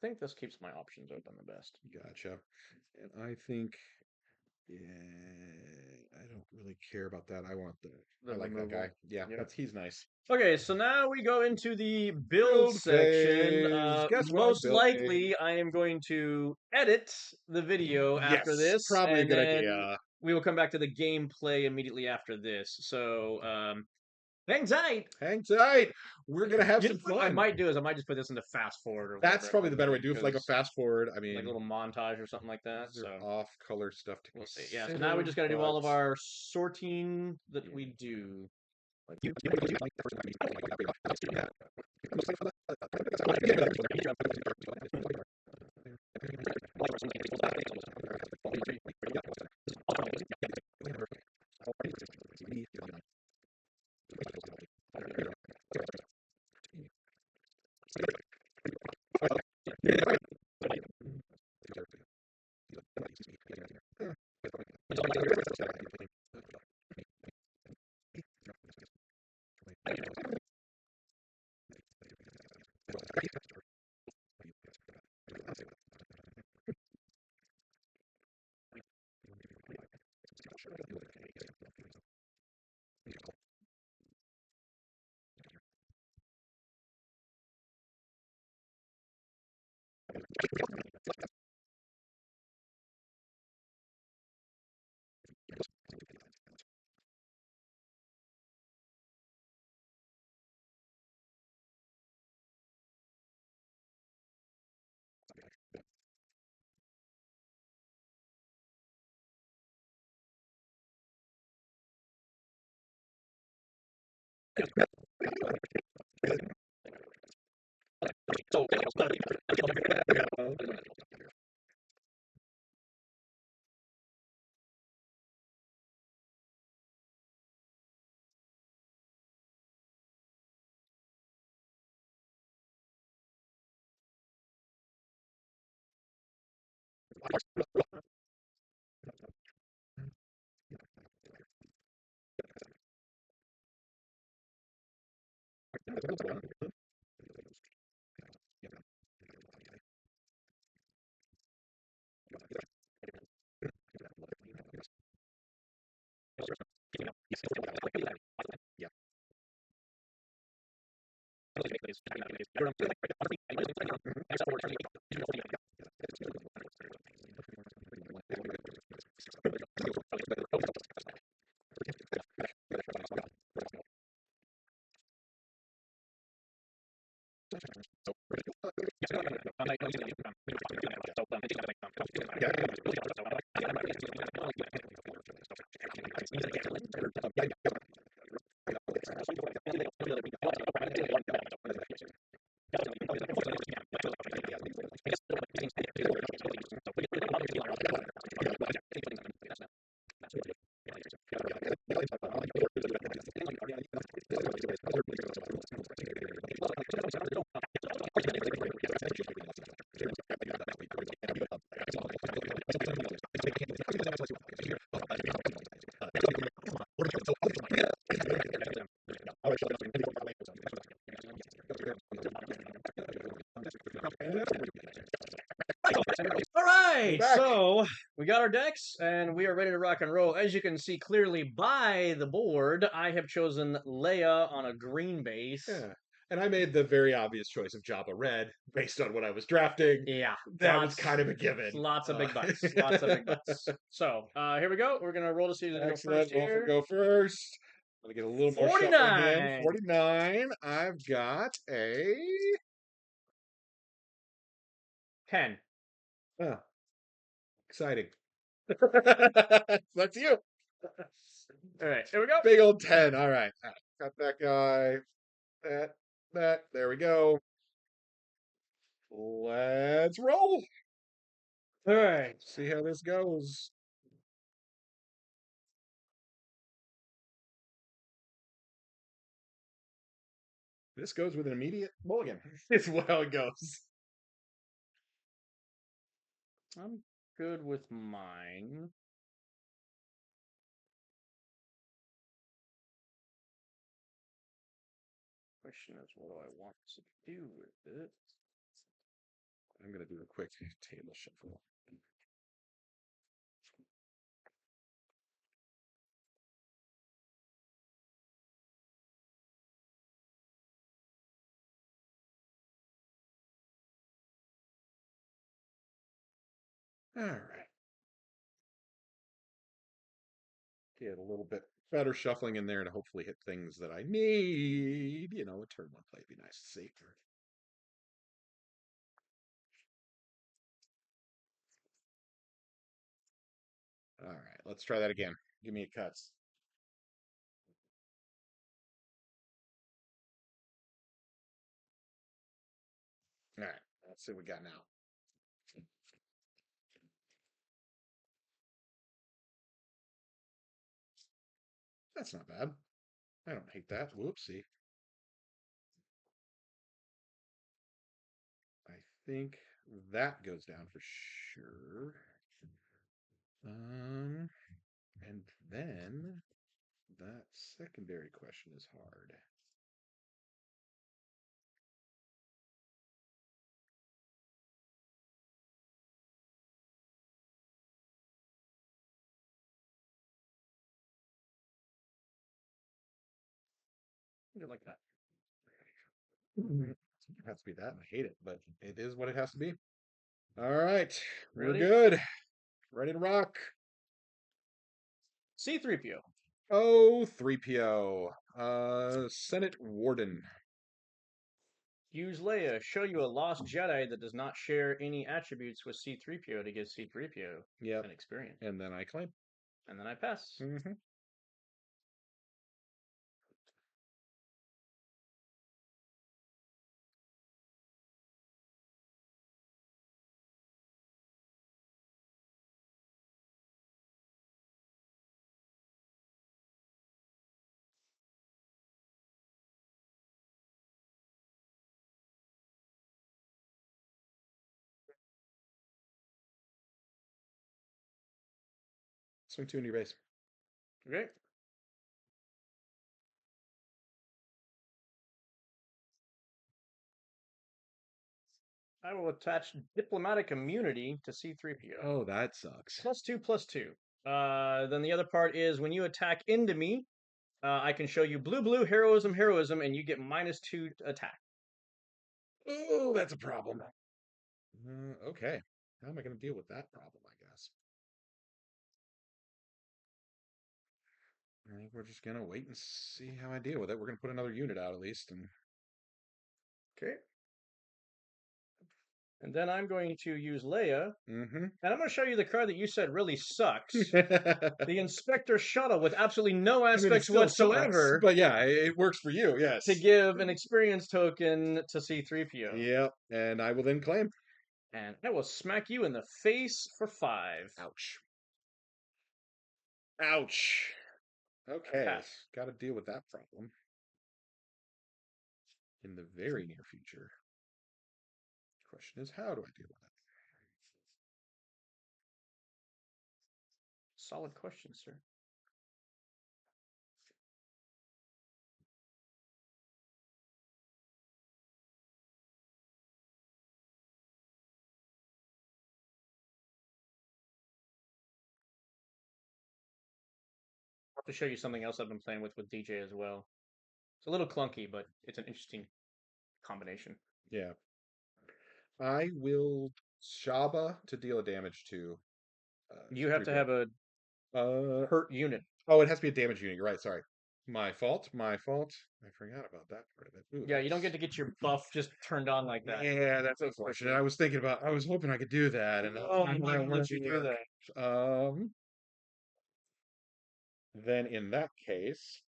think this keeps my options open the best. Gotcha. And I think, yeah, I don't really care about that. The I like that guy. removal. Yeah, Yep. he's nice. Okay, so now we go into the build Build section. phase. Guess what I'm Most building? likely, I am going to edit the video after Yes, this, probably a and good then idea. we will come back to the gameplay immediately after this. So, hang tight. Hang tight. We're gonna have You some know what I fun. might do is I might just put this into fast forward or whatever That's I probably want the to better way do to do it, like a because fast forward. I like a mean, little montage or something like that. these are So off color stuff to we'll see. Yeah. So now we consider, just got to do but all of our sorting that yeah. we do. All right, Back. so we got our decks and we are ready to rock and roll. As you can see clearly by the board, I have chosen Leia on a green base. Yeah. And I made the very obvious choice of Java Red based on what I was drafting. Yeah, That was kind of a given. lots of big butts. Lots of big butts. So here we go. We're gonna roll to see who's gonna go Excellent. first Wolf will here. go first. Let me get a little more shuffling in. 49. 49. I've got a 10. oh, exciting. That's you. All right, here we go. Big old 10. All right. Got that guy. That. There we go. Let's roll. All right. See how this goes. This goes with an immediate mulligan. It's how it goes. I'm good with mine. Question is, what do I want to do with it? I'm going to do a quick table shuffle. All right. Get a little bit better shuffling in there to hopefully hit things that I need. You know, a turn one play would be nice to see. All right, let's try that again. Give me a cuts. All right, let's see what we got now. That's not bad. I don't hate that. Whoopsie. I think that goes down for sure. And then that secondary question is hard. You like that? It has to be that. I hate it, but it is what it has to be. All right, we're Ready? good. Ready to rock. C3PO. Oh, 3PO. Senate Warden. Use Leia. Show you a lost Jedi that does not share any attributes with C3PO to give C3PO Yep. an experience. And then I claim. And then I pass. Mm-hmm. Swing 2 in your base. Okay. I will attach diplomatic immunity to C3PO. Oh, that sucks. +2/+2. Then the other part is when you attack into me, I can show you blue, heroism, and you get -2 attack. Oh, that's a problem. Okay. How am I going to deal with that problem, I guess? I think we're just going to wait and see how I deal with it. We're going to put another unit out at least. Okay. And then I'm going to use Leia. Mm-hmm. And I'm going to show you the card that you said really sucks. The Inspector Shuttle with absolutely no I mean, it aspects still sucks, whatsoever but yeah, it works for you, yes. to give an experience token to C3PO. Yep, and I will then claim. And I will smack you in the face for 5. Ouch. Ouch. Okay, Pass. got to deal with that problem in the very near future. Question is, how do I deal with it? Solid question, sir. I'll have to show you something else I've been playing with DJ as well. It's a little clunky, but it's an interesting combination. Yeah. I will Shaba to deal a damage to. You have to 3PO. have a hurt unit. Oh, it has to be a damage unit. You're right. Sorry. My fault. My fault. I forgot about that part of it. Ooh, Yeah, you don't get to get your buff just turned on like that. Yeah, that's unfortunate. I was thinking about. I was hoping I could do that, and Oh, I'm why not would you do that? Then in that case,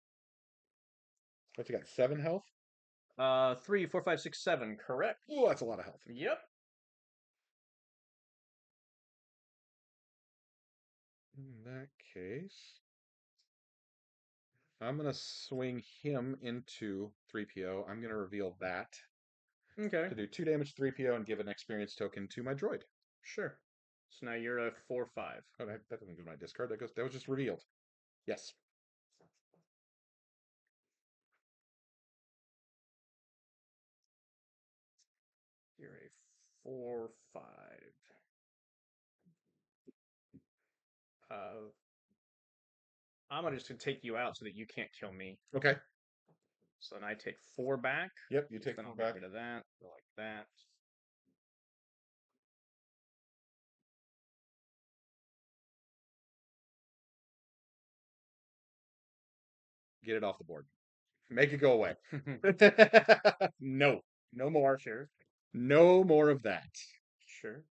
what's he got? 7 health. 3, 4, 5, 6, 7. Correct. Oh, that's a lot of health. Yep. In that case, I'm gonna swing him into 3PO. I'm gonna reveal that Okay. to do 2 damage to 3PO and give an experience token to my droid. Sure. So now you're a 4, 5. Oh, that doesn't go to my discard. That was just revealed. Yes. You're a 4, 5. I'm gonna just take you out so that you can't kill me. Okay. So then I take 4 back. Yep. You take Then 4 I'll back. get rid of that. Go like that. Get it off the board. Make it go away. No. No more. Sure. No more of that. Sure.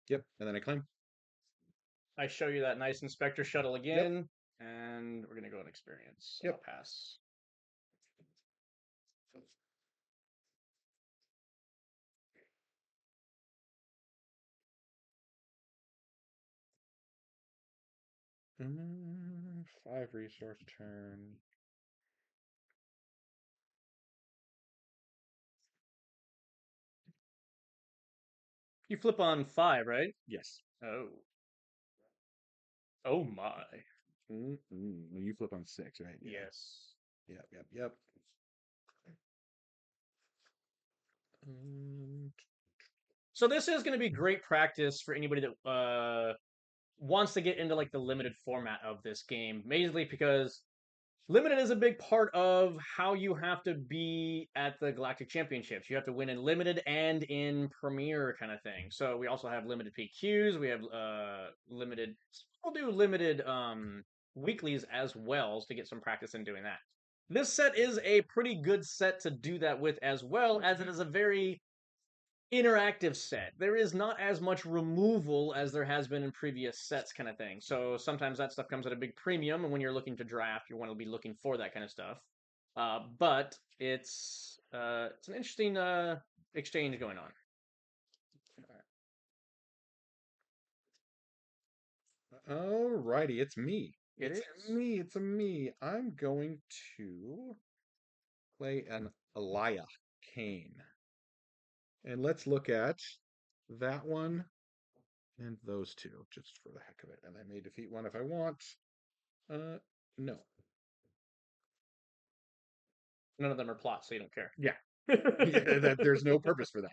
Yep. And then I claim. I show you that nice Inspector Shuttle Yep. again, and we're gonna go an experience. Yep. I'll pass. Mm, 5 resource turn. You flip on 5, right? Yes. Oh. Oh my. You flip on 6, right? Yeah. Yes. Yep. Um, So this is going to be great practice for anybody that wants to get into like the limited format of this game, mainly because limited is a big part of how you have to be at the Galactic Championships. You have to win in limited and in Premier kind of thing. So we also have limited PQs. We have limited. We'll do limited weeklies as well to get some practice in doing that. This set is a pretty good set to do that with, as well as it is a very interactive set. There is not as much removal as there has been in previous sets, kind of thing. So sometimes that stuff comes at a big premium, and when you're looking to draft, you want to be looking for that kind of stuff. But it's an interesting exchange going on. Alrighty, it's me. It It's is. me. It's a me. I'm going to play an Elia Kane. And let's look at that one and those two, just for the heck of it. And I may defeat one if I want. No. None of them are plots, so you don't care. Yeah. Yeah, there's no purpose for that.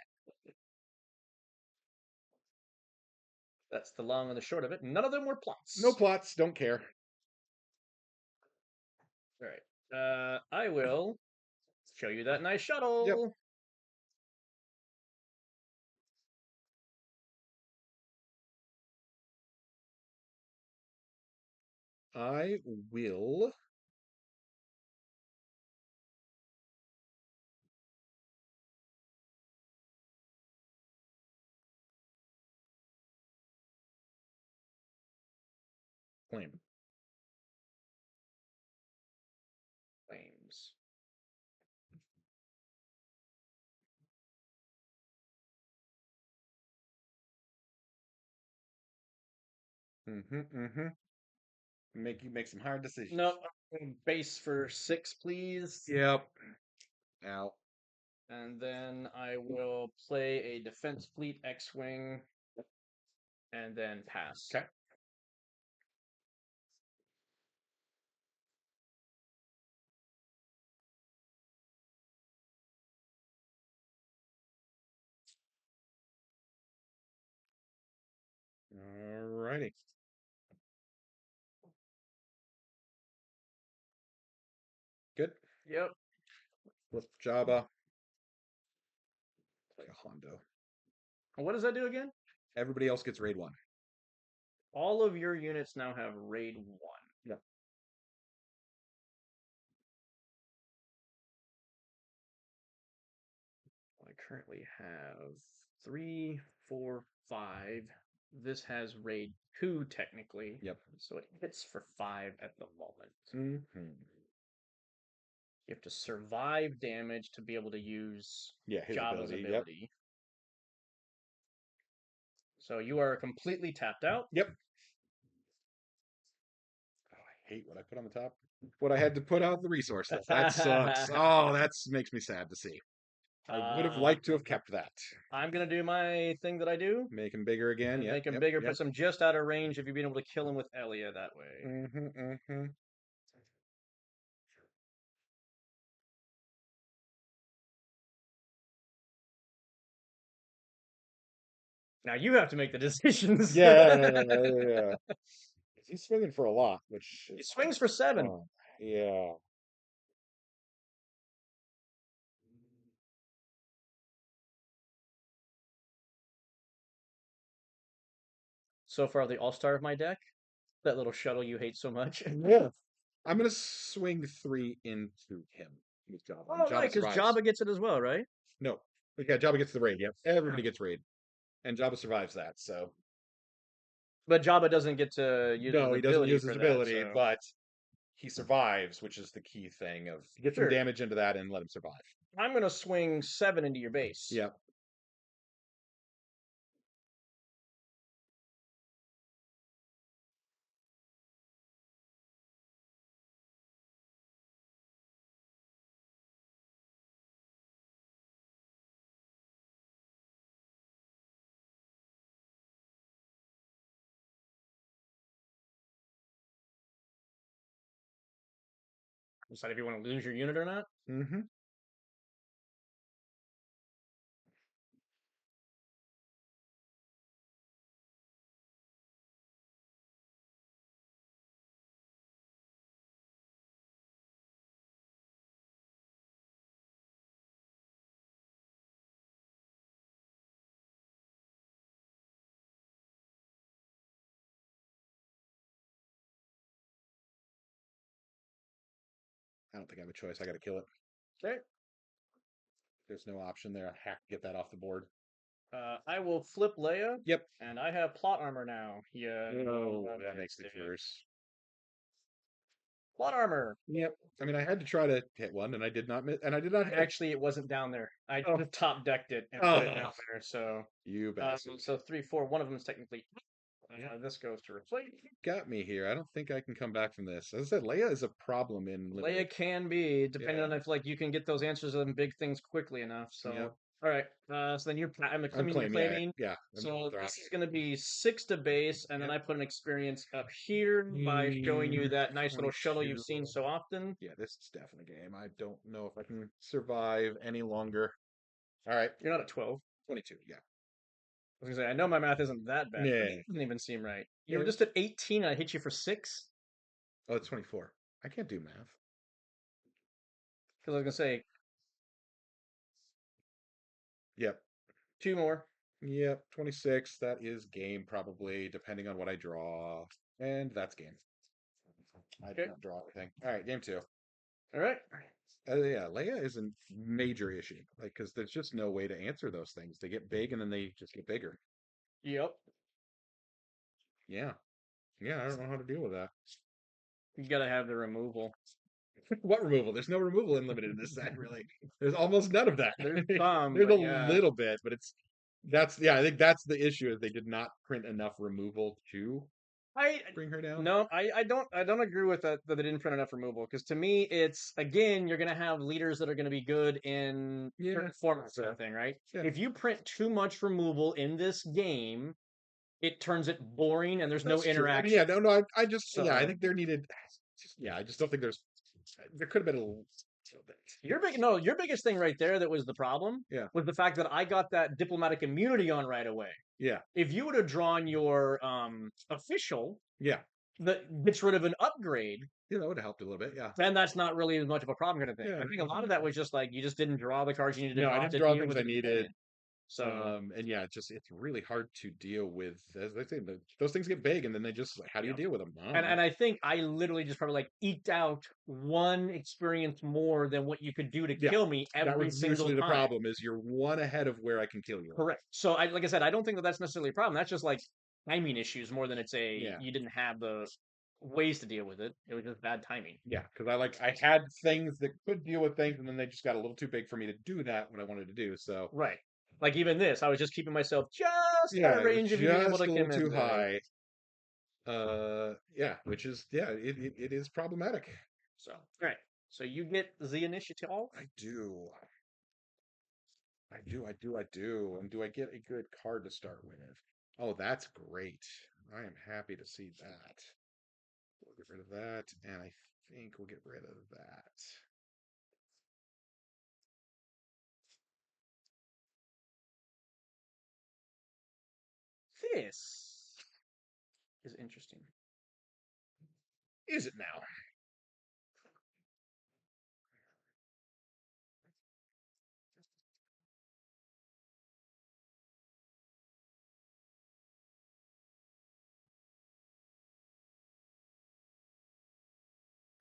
That's the long and the short of it. None of them were plots. No plots, don't care. All right. I will show you that nice shuttle. Yep. I will claim. Flames. Make some hard decisions. No, base for 6, please. Yep. Out. And then I will play a defense fleet X-wing, and then pass. Okay. Alrighty. Good. Yep. Flip Jabba. Play a Hondo. What does that do again? Everybody else gets raid 1. All of your units now have raid 1. Yep. I currently have 3, 4, 5. This has raid 2 technically. Yep. So it hits for 5 at the moment. Mm-hmm. You have to survive damage to be able to use his Jabba's ability. ability. So you are completely tapped out. Yep. Oh, I hate what I put on the top. What I had to put out the resource list. That sucks. Oh, that makes me sad to see. I would have liked to have kept that. I'm gonna do my thing that I do. Make him bigger again. Make him bigger, puts him just out of range if you've been able to kill him with Elia that way. Now you have to make the decisions. Yeah. He's swinging for a lot, which He swings for 7. Yeah. So far, the all-star of my deck. That little shuttle you hate so much. Yeah. I'm gonna swing 3 into him with Jabba. Oh, right, because Jabba gets it as well, right? No. Yeah, Jabba gets the raid. Yep. Everybody gets raid. And Jabba survives that, so. But Jabba doesn't get to use No, his he doesn't ability use for his that, ability, so- but he survives, which is the key thing of get some Sure. damage into that and let him survive. I'm gonna swing 7 into your base. Yep. Decide if you want to lose your unit or not. Mm-hmm. I don't think I have a choice. I got to kill it. Okay. There's no option there. I have to get that off the board. I will flip Leia. Yep. And I have plot armor now. Yeah. Oh, that makes it worse. Plot armor. Yep. I mean, I had to try to hit one, and I did not miss. And I did not hit. Actually, it wasn't down there. I top decked it and put it down there. So you bastard. so 3, 4. One of them is technically. This goes to replace. Got me here. I don't think I can come back from this. As I said, Leia is a problem in Leia limited. can be, depending Yeah. on if like you can get those answers on big things quickly enough. Yep. So, all right. So then I'm assuming you're Unclaim. Yeah. claiming. Yeah. I'm So throwing. this is going to be 6 to base, and then Yep. I put an experience up here by showing you that nice little shuttle you've 22. seen so often. Yeah, this is definitely a game. I don't know if I can survive any longer. All right. You're not at 12. 22. Yeah. I was gonna say I know my math isn't that bad, but Yeah. it doesn't even seem right. You Yeah. were just at 18, and I hit you for 6. Oh, it's 24. I can't do math. Because I was gonna say Yep. 2 more. Yep. 26. That is game, probably, depending on what I draw. And that's game. I did Okay. not draw anything. All right, game two. All right. Yeah, Leia is a major issue. Like, because there's just no way to answer those things. They get big and then they just get bigger. Yep. Yeah. Yeah, I don't know how to deal with that. You gotta have the removal. What removal? There's no removal in limited in this set, really. There's almost none of that. There's some, There's a but yeah. little bit, but that's yeah, I think that's the issue is they did not print enough removal to I bring her down. no, I don't agree with that they didn't print enough removal because to me it's again you're gonna have leaders that are gonna be good in Yeah. certain formats kind of thing, right? Yeah. If you print too much removal in this game, it turns it boring and there's no That's true. I mean, interaction. yeah, no, I just yeah, I So think there needed yeah, I just don't think there could have been a little bit. your biggest thing right there that was the problem Yeah. was the fact that I got that diplomatic immunity on right away. Yeah. If you would have drawn your official Yeah. that gets rid of an upgrade, Yeah, that would have helped a little bit. Yeah. then that's not really as much of a problem kind of thing. Yeah. I think a lot of that was just like you just didn't draw the cards you needed to No, I draw didn't to draw deal things with I the needed. companion. So And yeah, it's really hard to deal with. As I say, those things get big, and then they just how do you yeah. deal with them? I don't And know. I think I literally just probably like eked out one experience more than what you could do to Yeah, kill me that every was single usually the time. problem. Is you're one ahead of where I can kill you. Correct. So I like I said, I don't think that that's necessarily a problem. That's just like timing issues more than it's a Yeah, you didn't have the ways to deal with it. It was just bad timing. yeah, because I had things that could deal with things, and then they just got a little too big for me to do that what I wanted to do. So Right. Like even this, I was just keeping myself just out yeah, of it was range of being able just to a little come in too there. high. Yeah, which is yeah, it is problematic. So, all right. So you get the initiative. I do. I do. And do I get a good card to start with? Oh, that's great. I am happy to see that. We'll get rid of that, and I think we'll get rid of that. This is interesting. Is it now?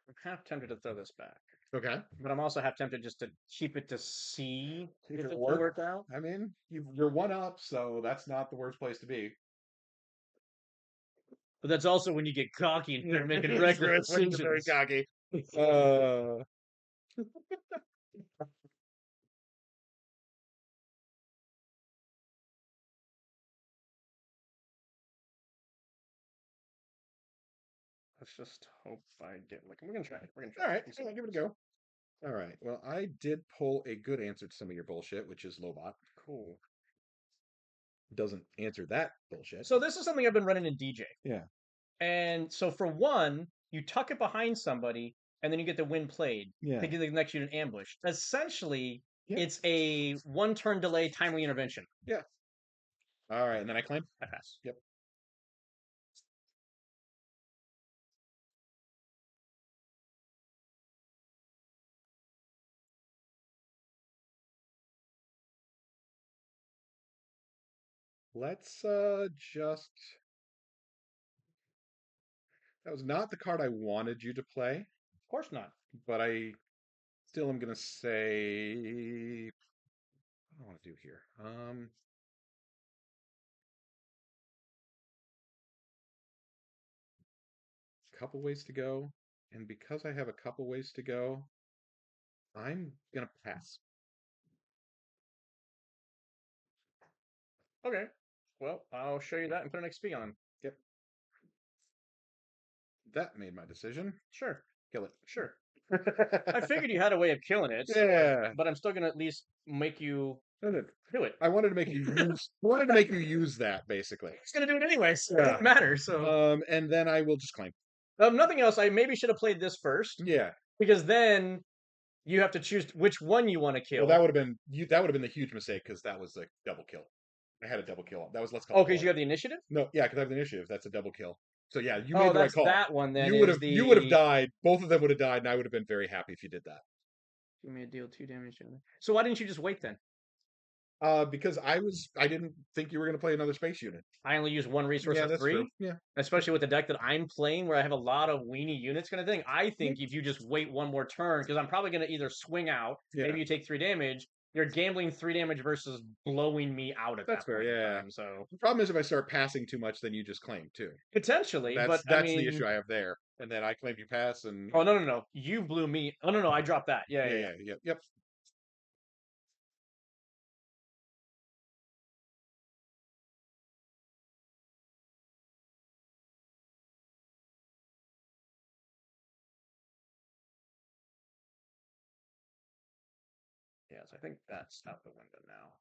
I'm half tempted to throw this back, Okay. but I'm also half tempted just to keep it to see If if it it worked, worked out. I mean, you're one up, so that's not the worst place to be. But that's also when you get cocky and start making It's reckless when you're very decisions. cocky. Uh, Let's just hope I get like we're gonna try. We're gonna all try. right, yeah, give it a go. All right. Well, I did pull a good answer to some of your bullshit, which is Lobot. Cool. Doesn't answer that bullshit. So this is something I've been running in DJ. Yeah. And so for one, you tuck it behind somebody, and then you get the win played Yeah. to get the next unit ambush. Essentially, Yeah. it's a one-turn delay timely intervention. Yeah. All right, and then I claim. I pass. Yep. Let's just. That was not the card I wanted you to play, Of course not. but I still am gonna say. What do I want to do here? Couple ways to go, and because I have a couple ways to go, I'm gonna pass. Okay. Well, I'll show you that and put an XP on. Yep. that made my decision. Sure, Kill it. sure. I figured you had a way of killing it, Yeah. but I'm still gonna at least make you do it. I wanted to make you use. I wanted to make you use that basically. It's gonna do it anyways. It Yeah. doesn't matter. So, And then I will just claim. nothing else. I maybe should have played this first Yeah. because then you have to choose which one you want to Well, kill. that would have been you. That would have been the huge mistake because that was a double kill. I had a double kill. That was let's call. Oh, because you have the initiative. No, yeah, because I have the initiative. That's a double kill. So yeah, you Oh, made the right that's call. that one. Then You is would have the died. Both of them would have died, and I would have been very happy if you did that. you may deal 2 damage. So why didn't you just wait then? Because I didn't think you were going to play another space unit. I only use one resource Yeah, of that's true. 3, Yeah, especially with the deck that I'm playing, where I have a lot of weenie units, kind of thing. I think if you just wait one more turn, because I'm probably going to either swing out, yeah, maybe you take 3 damage. You're gambling 3 damage versus blowing me out at that's that fair. point in Yeah. time. So The problem is if I start passing too much, then you just claim too. potentially, but I That's the mean, issue I have there. And then I claim you pass, and oh no, you blew me. Oh no, I dropped that. Yeah, yeah, yeah, yeah. yeah, yep. Yes, I think that's out the window now.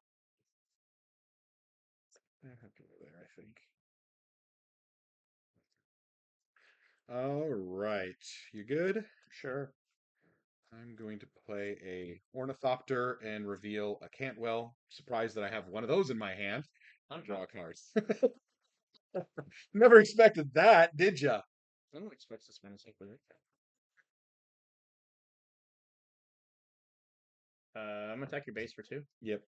I have to go there. I think. All right, you good? Sure. I'm going to play a Ornithopter and reveal a Cantwell. Surprised that I have one of those in my hand. I'm Draw cards. Never expected that, did ya? I don't expect this man to take with it. I'm gonna attack your base for 2. Yep.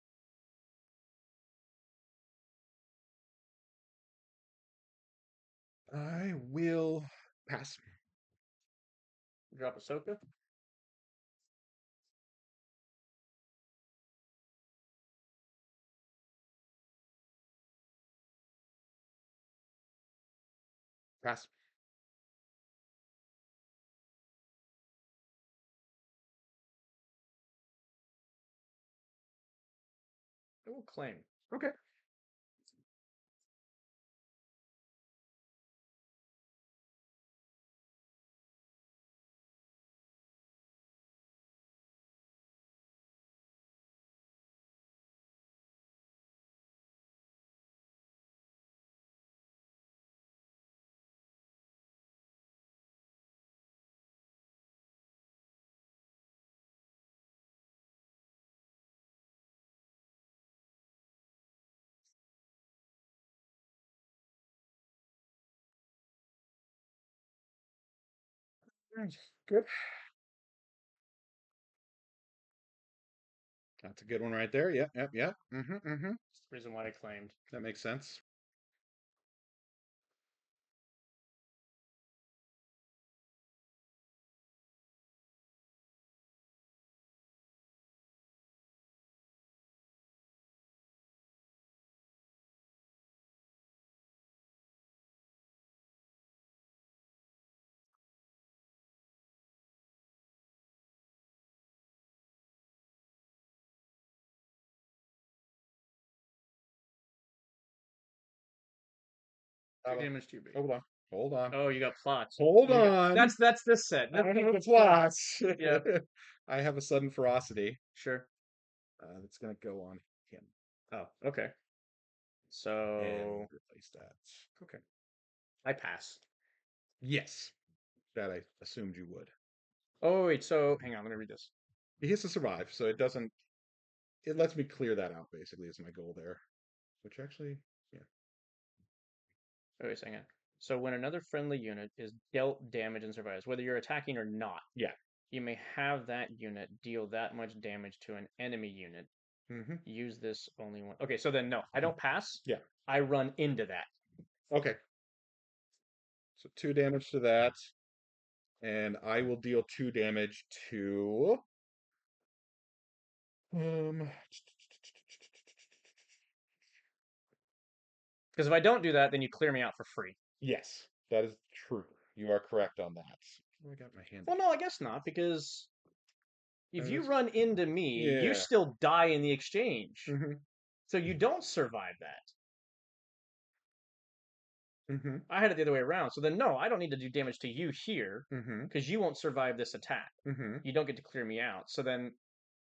I will pass. Drop Ahsoka. Pass. I will claim. Okay. Good. That's a good one right there. Yep, yep, yep. Mm-hmm, mm-hmm. That's the reason why I claimed. That makes sense. Two damage to your base. Hold on. Hold on. Oh, you got plots. Hold You got, on. that's this set. I have the plots. Yeah. I have a sudden ferocity. Sure. That's gonna go on him. Oh, okay. And So replace that. Okay. I pass. Yes. That I assumed you would. Oh wait, so hang on, let me read this. He has to survive, so it doesn't. It lets me clear that out. Basically, is my goal there. Which actually, yeah. Oh, wait a second. So when another friendly unit is dealt damage and survives, whether you're attacking or not, Yeah. you may have that unit deal that much damage to an enemy unit. Mm-hmm. Use this only one. Okay, so then no, I don't pass. Yeah. I run into that. Okay. So 2 damage to that, and I will deal 2 damage to. Um. Because if I don't do that, then you clear me out for free. Yes, that is true. You are correct on that. Oh, I got my hand. Well, no, I guess not, because if you That's- run into me, you Yeah. still die in the exchange. Mm-hmm. So you don't survive that. Mm-hmm. I had it the other way around. So then, no, I don't need to do damage to you here Mm-hmm. because you won't survive this attack. Mm-hmm. You don't get to clear me out. So then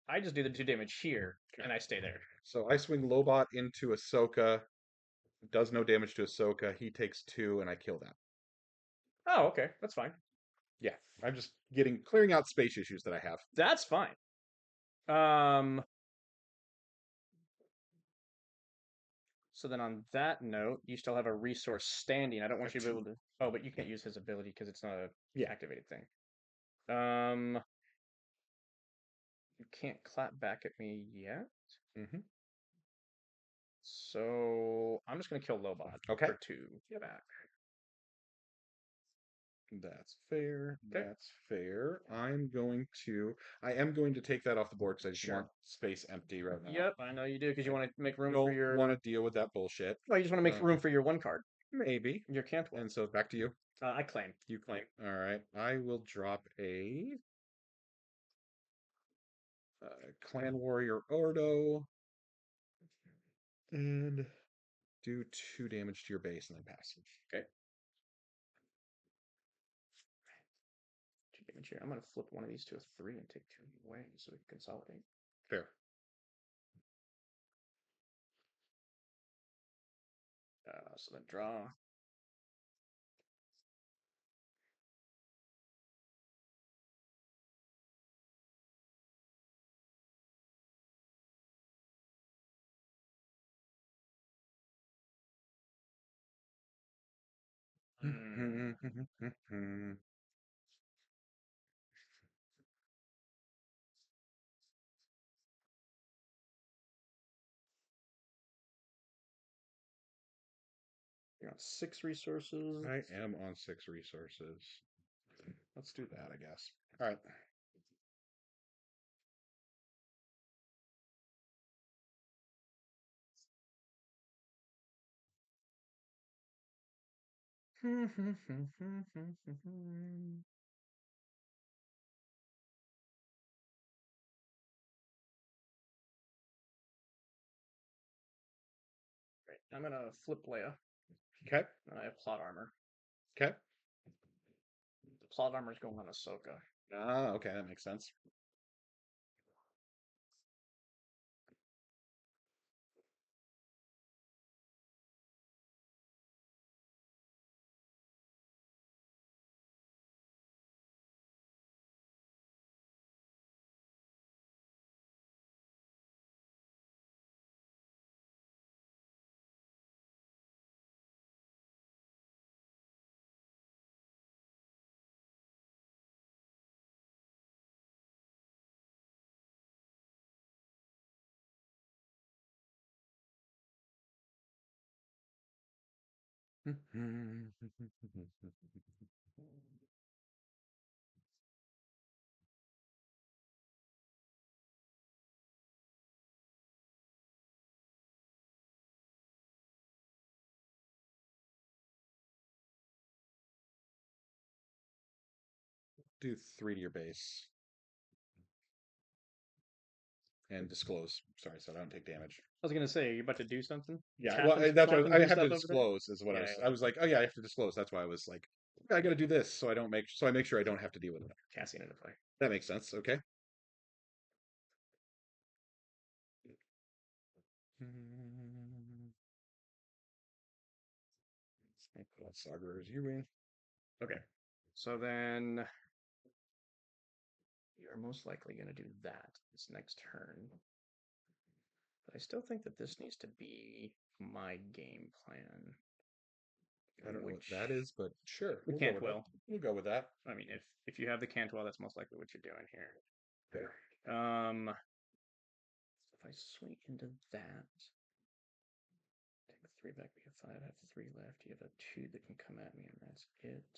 I just do the 2 damage here Okay. and I stay there. So I swing Lobot into Ahsoka. Does no damage to Ahsoka. He takes 2, and I kill that. Oh, okay. That's fine. Yeah, I'm just clearing out space issues that I have. That's fine. Um, so then on that note, you still have a resource standing. I don't want you to be able to. Oh, but you can't use his ability because it's not a Yeah. activated thing. Um, you can't clap back at me yet. Mm-hmm. So I'm just gonna kill Lobot Okay. for 2 back. That's fair. Okay. That's fair. I am going to take that off the board because I just want Sure. space empty right now. Yep, I know you do because you want to make room for Don't want your. to deal with that bullshit. Oh, you just want to make room for your 1 card. Maybe. Your Cantwell. And so back to you. I claim. You claim. All right. I will drop a Clan Warrior Ordo and do 2 damage to your base and then pass. Okay. 2 damage here. I'm gonna flip one of these to a 3 and take 2 away so we can consolidate. Fair. So then draw. Mm. You're on 6 resources. I am on 6 resources. Let's do that, I guess. All right. Right. I'm gonna flip Leia. Okay. And I have plot armor. Okay. The plot armor is going on Ahsoka. Ah, okay, that makes sense. Do 3 to your base. And disclose. Sorry, so I don't take damage. I was gonna say, are you about to do something? Yeah, well, Captain's that's what talking I do have to stuff over there? disclose is what Yeah, I was like, oh yeah, I have to disclose. That's why I was like, I got to do this so I make sure I don't have to deal with it. Cassian into play. That makes sense. Okay. Saga is you win. Okay. So then you're most likely going to do that this next turn. But I still think that this needs to be my game plan. I don't know what that is, but sure. The Cantwell. We'll go with that. I mean, if you have the Cantwell, that's most likely what you're doing here. There. If I swing into that, take a 3 back, we have 5, I have 3 left. You have a 2 that can come at me, and that's it.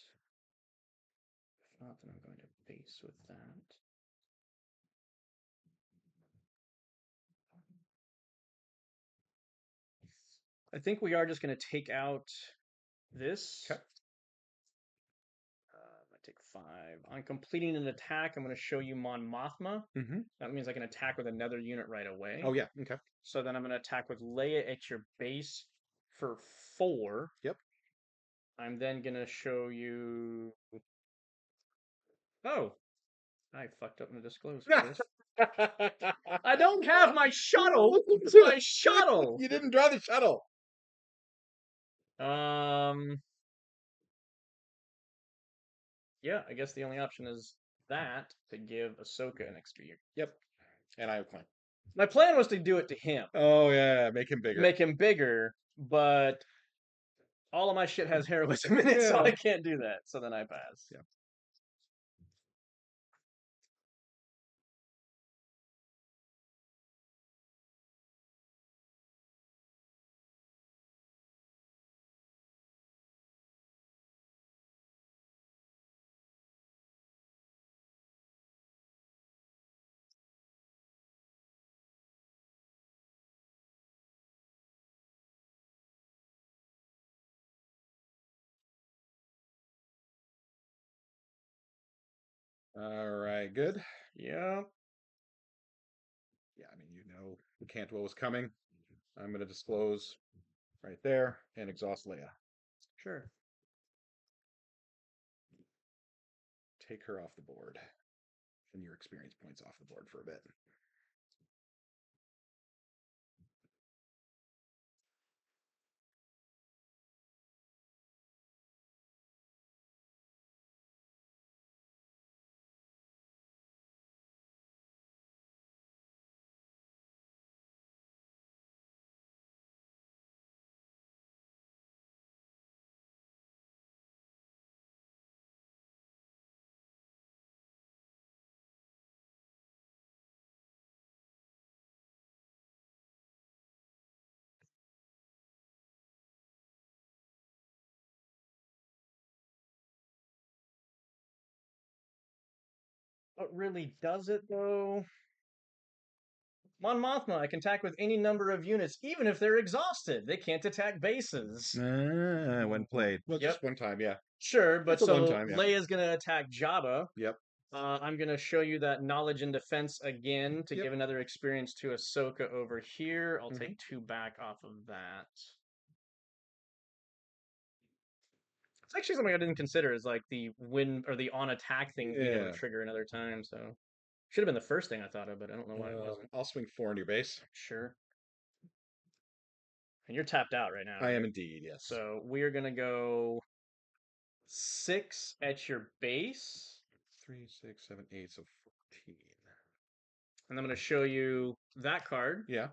If not, then I'm going to base with that. I think we are just going to take out this. Okay. I take 5. On completing an attack, I'm going to show you Mon Mothma. Mm-hmm. That means I can attack with another unit right away. Oh yeah. Okay. So then I'm going to attack with Leia at your base for 4. Yep. I'm then gonna show you. Oh, I fucked up in the disclose, of course. I don't have my shuttle. My shuttle. You didn't draw the shuttle. Yeah, I guess the only option is that to give Ahsoka an XP. Yep. And I have claim. My plan was to do it to him, Oh yeah, make him bigger. make him bigger, but all of my shit has heroism in it, so Yeah. I can't do that. So then I pass. Yeah. All right, good. Yeah, Yeah, I mean, you know, the Cantwell was coming. I'm going to disclose right there and exhaust Leia. sure. Take her off the board, and your experience points off the board for a bit. What really does it though? Mon Mothma, I can attack with any number of units, even if they're exhausted. They can't attack bases. When played. Well, Yep. just one time, yeah. Sure, but It's a one so time, yeah. Leia's gonna attack Jabba. Yep. I'm gonna show you that knowledge and defense again to Yep. give another experience to Ahsoka over here. I'll Mhm. take 2 back off of that. It's actually something I didn't consider is like the win or the on attack things being able to Yeah. trigger another time. So should have been the first thing I thought of, but I don't know why it wasn't. I'll swing 4 on your base. Sure. And you're tapped out right now, I am right? indeed, yes. So we're gonna go 6 at your base. 3, 6, 7, 8, so 14. And I'm gonna show you that card. Yeah.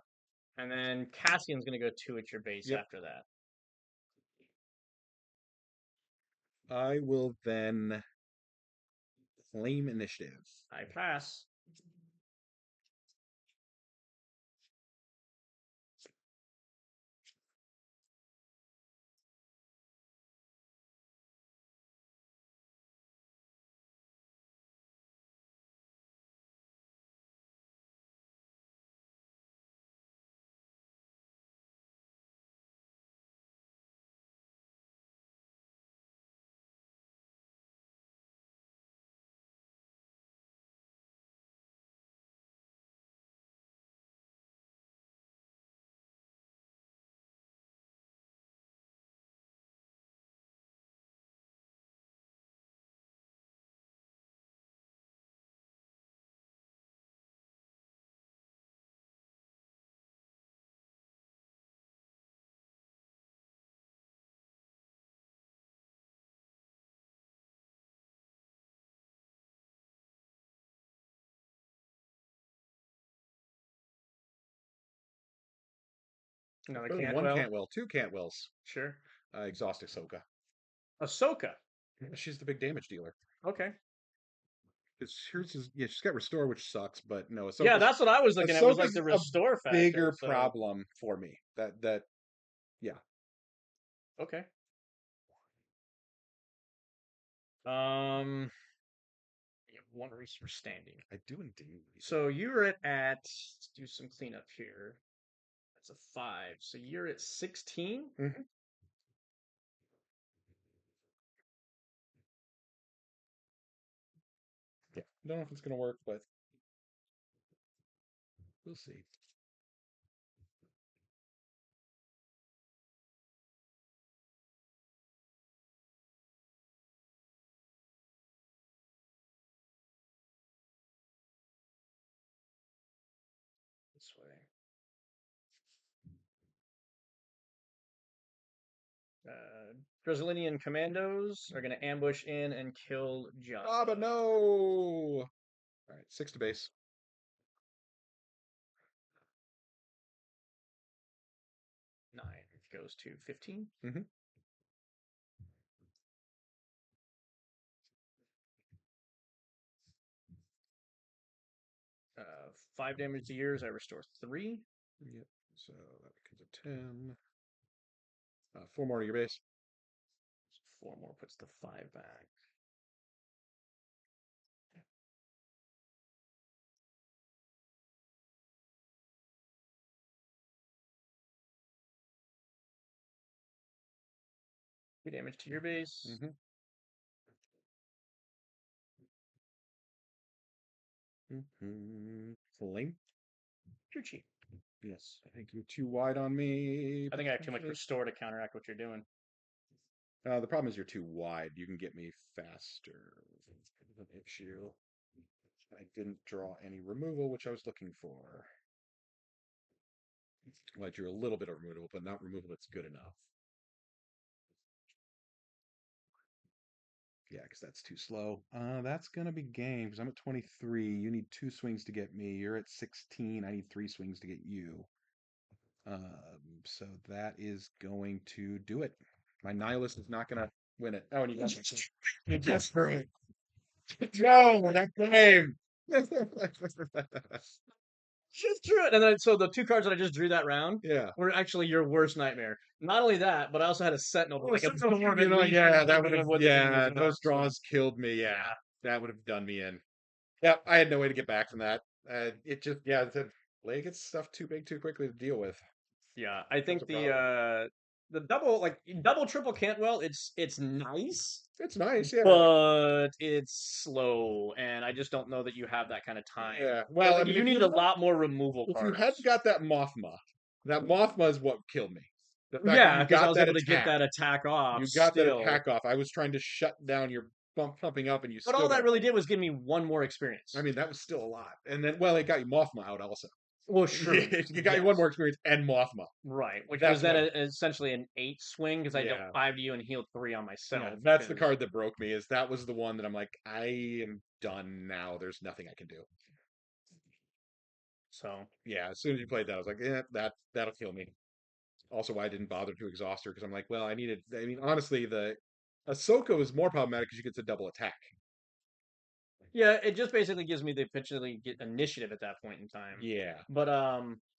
And then Cassian's gonna go 2 at your base Yep. after that. I will then claim initiative. I pass. Another One Cantwell. Cantwell, 2 Cantwells. Sure. Exhaust Ahsoka. Ahsoka. She's the big damage dealer. Okay. Because hers is, yeah, she's got restore, which sucks, but no, Yeah, that's what I was looking at was like Ahsoka's the a restore factor. bigger So problem for me. Yeah. okay. You have 1 resource standing. I do indeed. So you're at let's do some cleanup here. That's a 5. So you're at 16. Mm-hmm. Yeah. I don't know if it's gonna work, but we'll see. this way. Brazilian commandos are going to ambush in and kill Java. Ah, but no. All right, 6 to base. 9 goes to 15. Mm-hmm. 5 damage to yours. I restore 3. Yep. So that becomes a 10. 4 more to your base. 4 more puts the 5 back. Two damage to your base. Mm-hmm. Flame. Too cheap. Yes, I think you're too wide on me. I think I have too much restore to counteract what you're doing. The problem is you're too wide. You can get me faster. Issue. I didn't draw any removal, which I was looking for. Well, I drew a little bit of removal, but not removal that's good enough. Yeah, because that's too slow. That's going to be game, because I'm at 23. You need 2 swings to get me. You're at 16. I need 3 swings to get you. So that is going to do it. My Nihilist is not going to win it. Oh, and you got you just for it. No, that game. Just drew it, and then so the 2 cards that I just drew that round Yeah. were actually your worst nightmare. Not only that, but I also had a Sentinel. Oh, Like a yeah, that would have, what the thing yeah, was those so, draws killed me. Yeah, that would have done me in. Yeah, I had no way to get back from that. It just, yeah, the Leia gets stuff too big too quickly to deal with. yeah. I That's think a problem. the double like double triple Cantwell. It's nice, It's nice, yeah. but it's slow, and I just don't know that you have that kind of time. Yeah, well, I mean, you need a lot more removal if you cards. hadn't got that Mothma is what killed me. The fact that Yeah, you because I got was that able to get attack, that attack off. you got that Still, attack off. I was trying to shut down your pumping up, and you but still all that got. really did was give me 1 more experience. I mean, that was still a lot. And then, well, it got you Mothma out also. Well, sure. You got you 1 more experience and Mothma. Right, which That's was then what- essentially an 8 swing because I dealt Yeah. 5 to you and healed 3 on myself. Yeah, that's the card that broke me. Is that was the one that I'm like, I am done now. There's nothing I can do. So Yeah, as soon as you played that, I was like, that'll kill me. Also, why I didn't bother to exhaust her because I'm like, well, I needed. I mean, honestly, the Ahsoka is more problematic because you get to double attack. yeah, it just basically gives me the potentially get initiative at that point in time. Yeah. But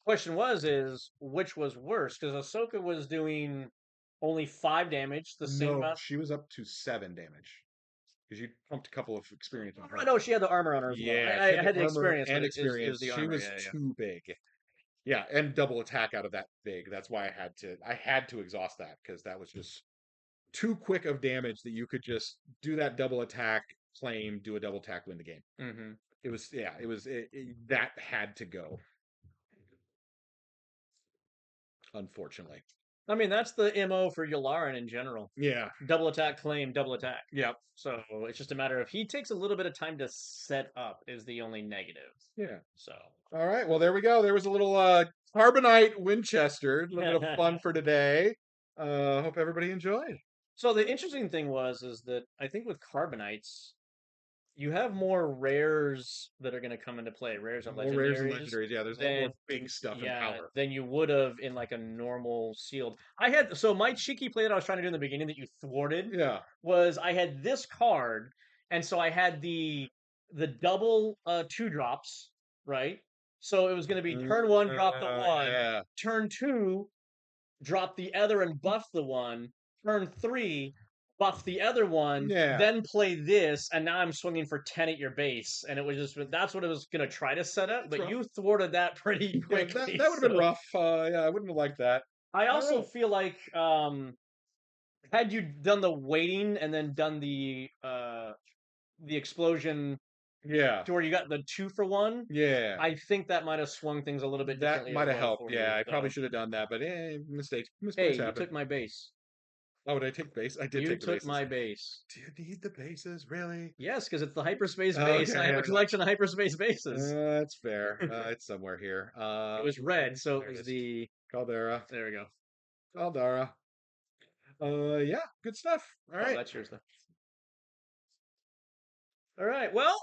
question is which was worse? Because Ahsoka was doing only 5 damage, the same amount. She was up to 7 damage because you pumped a couple of experience on her. Oh, no, she had the armor on her as well. Yeah, I she had the armor experience, and but experience. the She armor. was too big. Yeah, and double attack out of that big. That's why I had to exhaust that because that was just too quick of damage that you could just do that double attack, claim, do a double attack, win the game. Mm-hmm. That had to go. Unfortunately. I mean, that's the MO for Yularen in general. Yeah. Double attack, claim, double attack. Yep. So it's just a matter of he takes a little bit of time to set up is the only negative. Yeah. So All right. Well, there we go. There was a little Carbonite Winchester. A little bit of fun for today. Hope everybody enjoyed. So the interesting thing is that I think with Carbonites, you have more rares that are going to come into play. Rares and More rares and legendaries. legendaries. Yeah, there's a lot more big stuff and power. Than you would have in like a normal sealed. I had so my cheeky play that I was trying to do in the beginning that you thwarted. Yeah. Was I had this card, and so I had the double 2 drops, right? So it was going to be turn 1, drop the 1. Yeah. Turn 2, drop the other and buff the 1. Turn 3, buff the other 1. Yeah. Then play this, and now I'm swinging for 10 at your base. And it was just that's what I was going to try to set up, but you thwarted that pretty quickly. Yeah, that would have been rough. Yeah, I wouldn't have liked that. I also feel like had you done the waiting and then done the explosion, to where you got the 2 for 1, I think that might have swung things a little bit differently. That might have helped. Yeah, I probably should have done that, but mistakes Hey, happen. you took my base. Oh, did I take base? I did You take the took bases. my base. Do you need the bases, really? Yes, because it's the hyperspace base. I have Okay, a collection of hyperspace bases. that's fair. It's somewhere here. It was red, so it There it was is. the. Caldera. There we go. Caldera. Yeah, good stuff. All Oh, right. that's yours, though. All right. Well,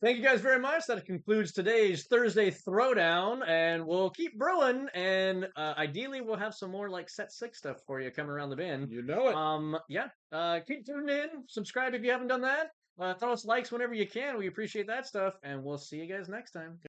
thank you guys very much. That concludes today's Thursday Throwdown, and we'll keep brewing. And ideally, we'll have some more like set six stuff for you coming around the bin. You know it. Yeah. Keep tuning in. Subscribe if you haven't done that. Throw us likes whenever you can. We appreciate that stuff, and we'll see you guys next time.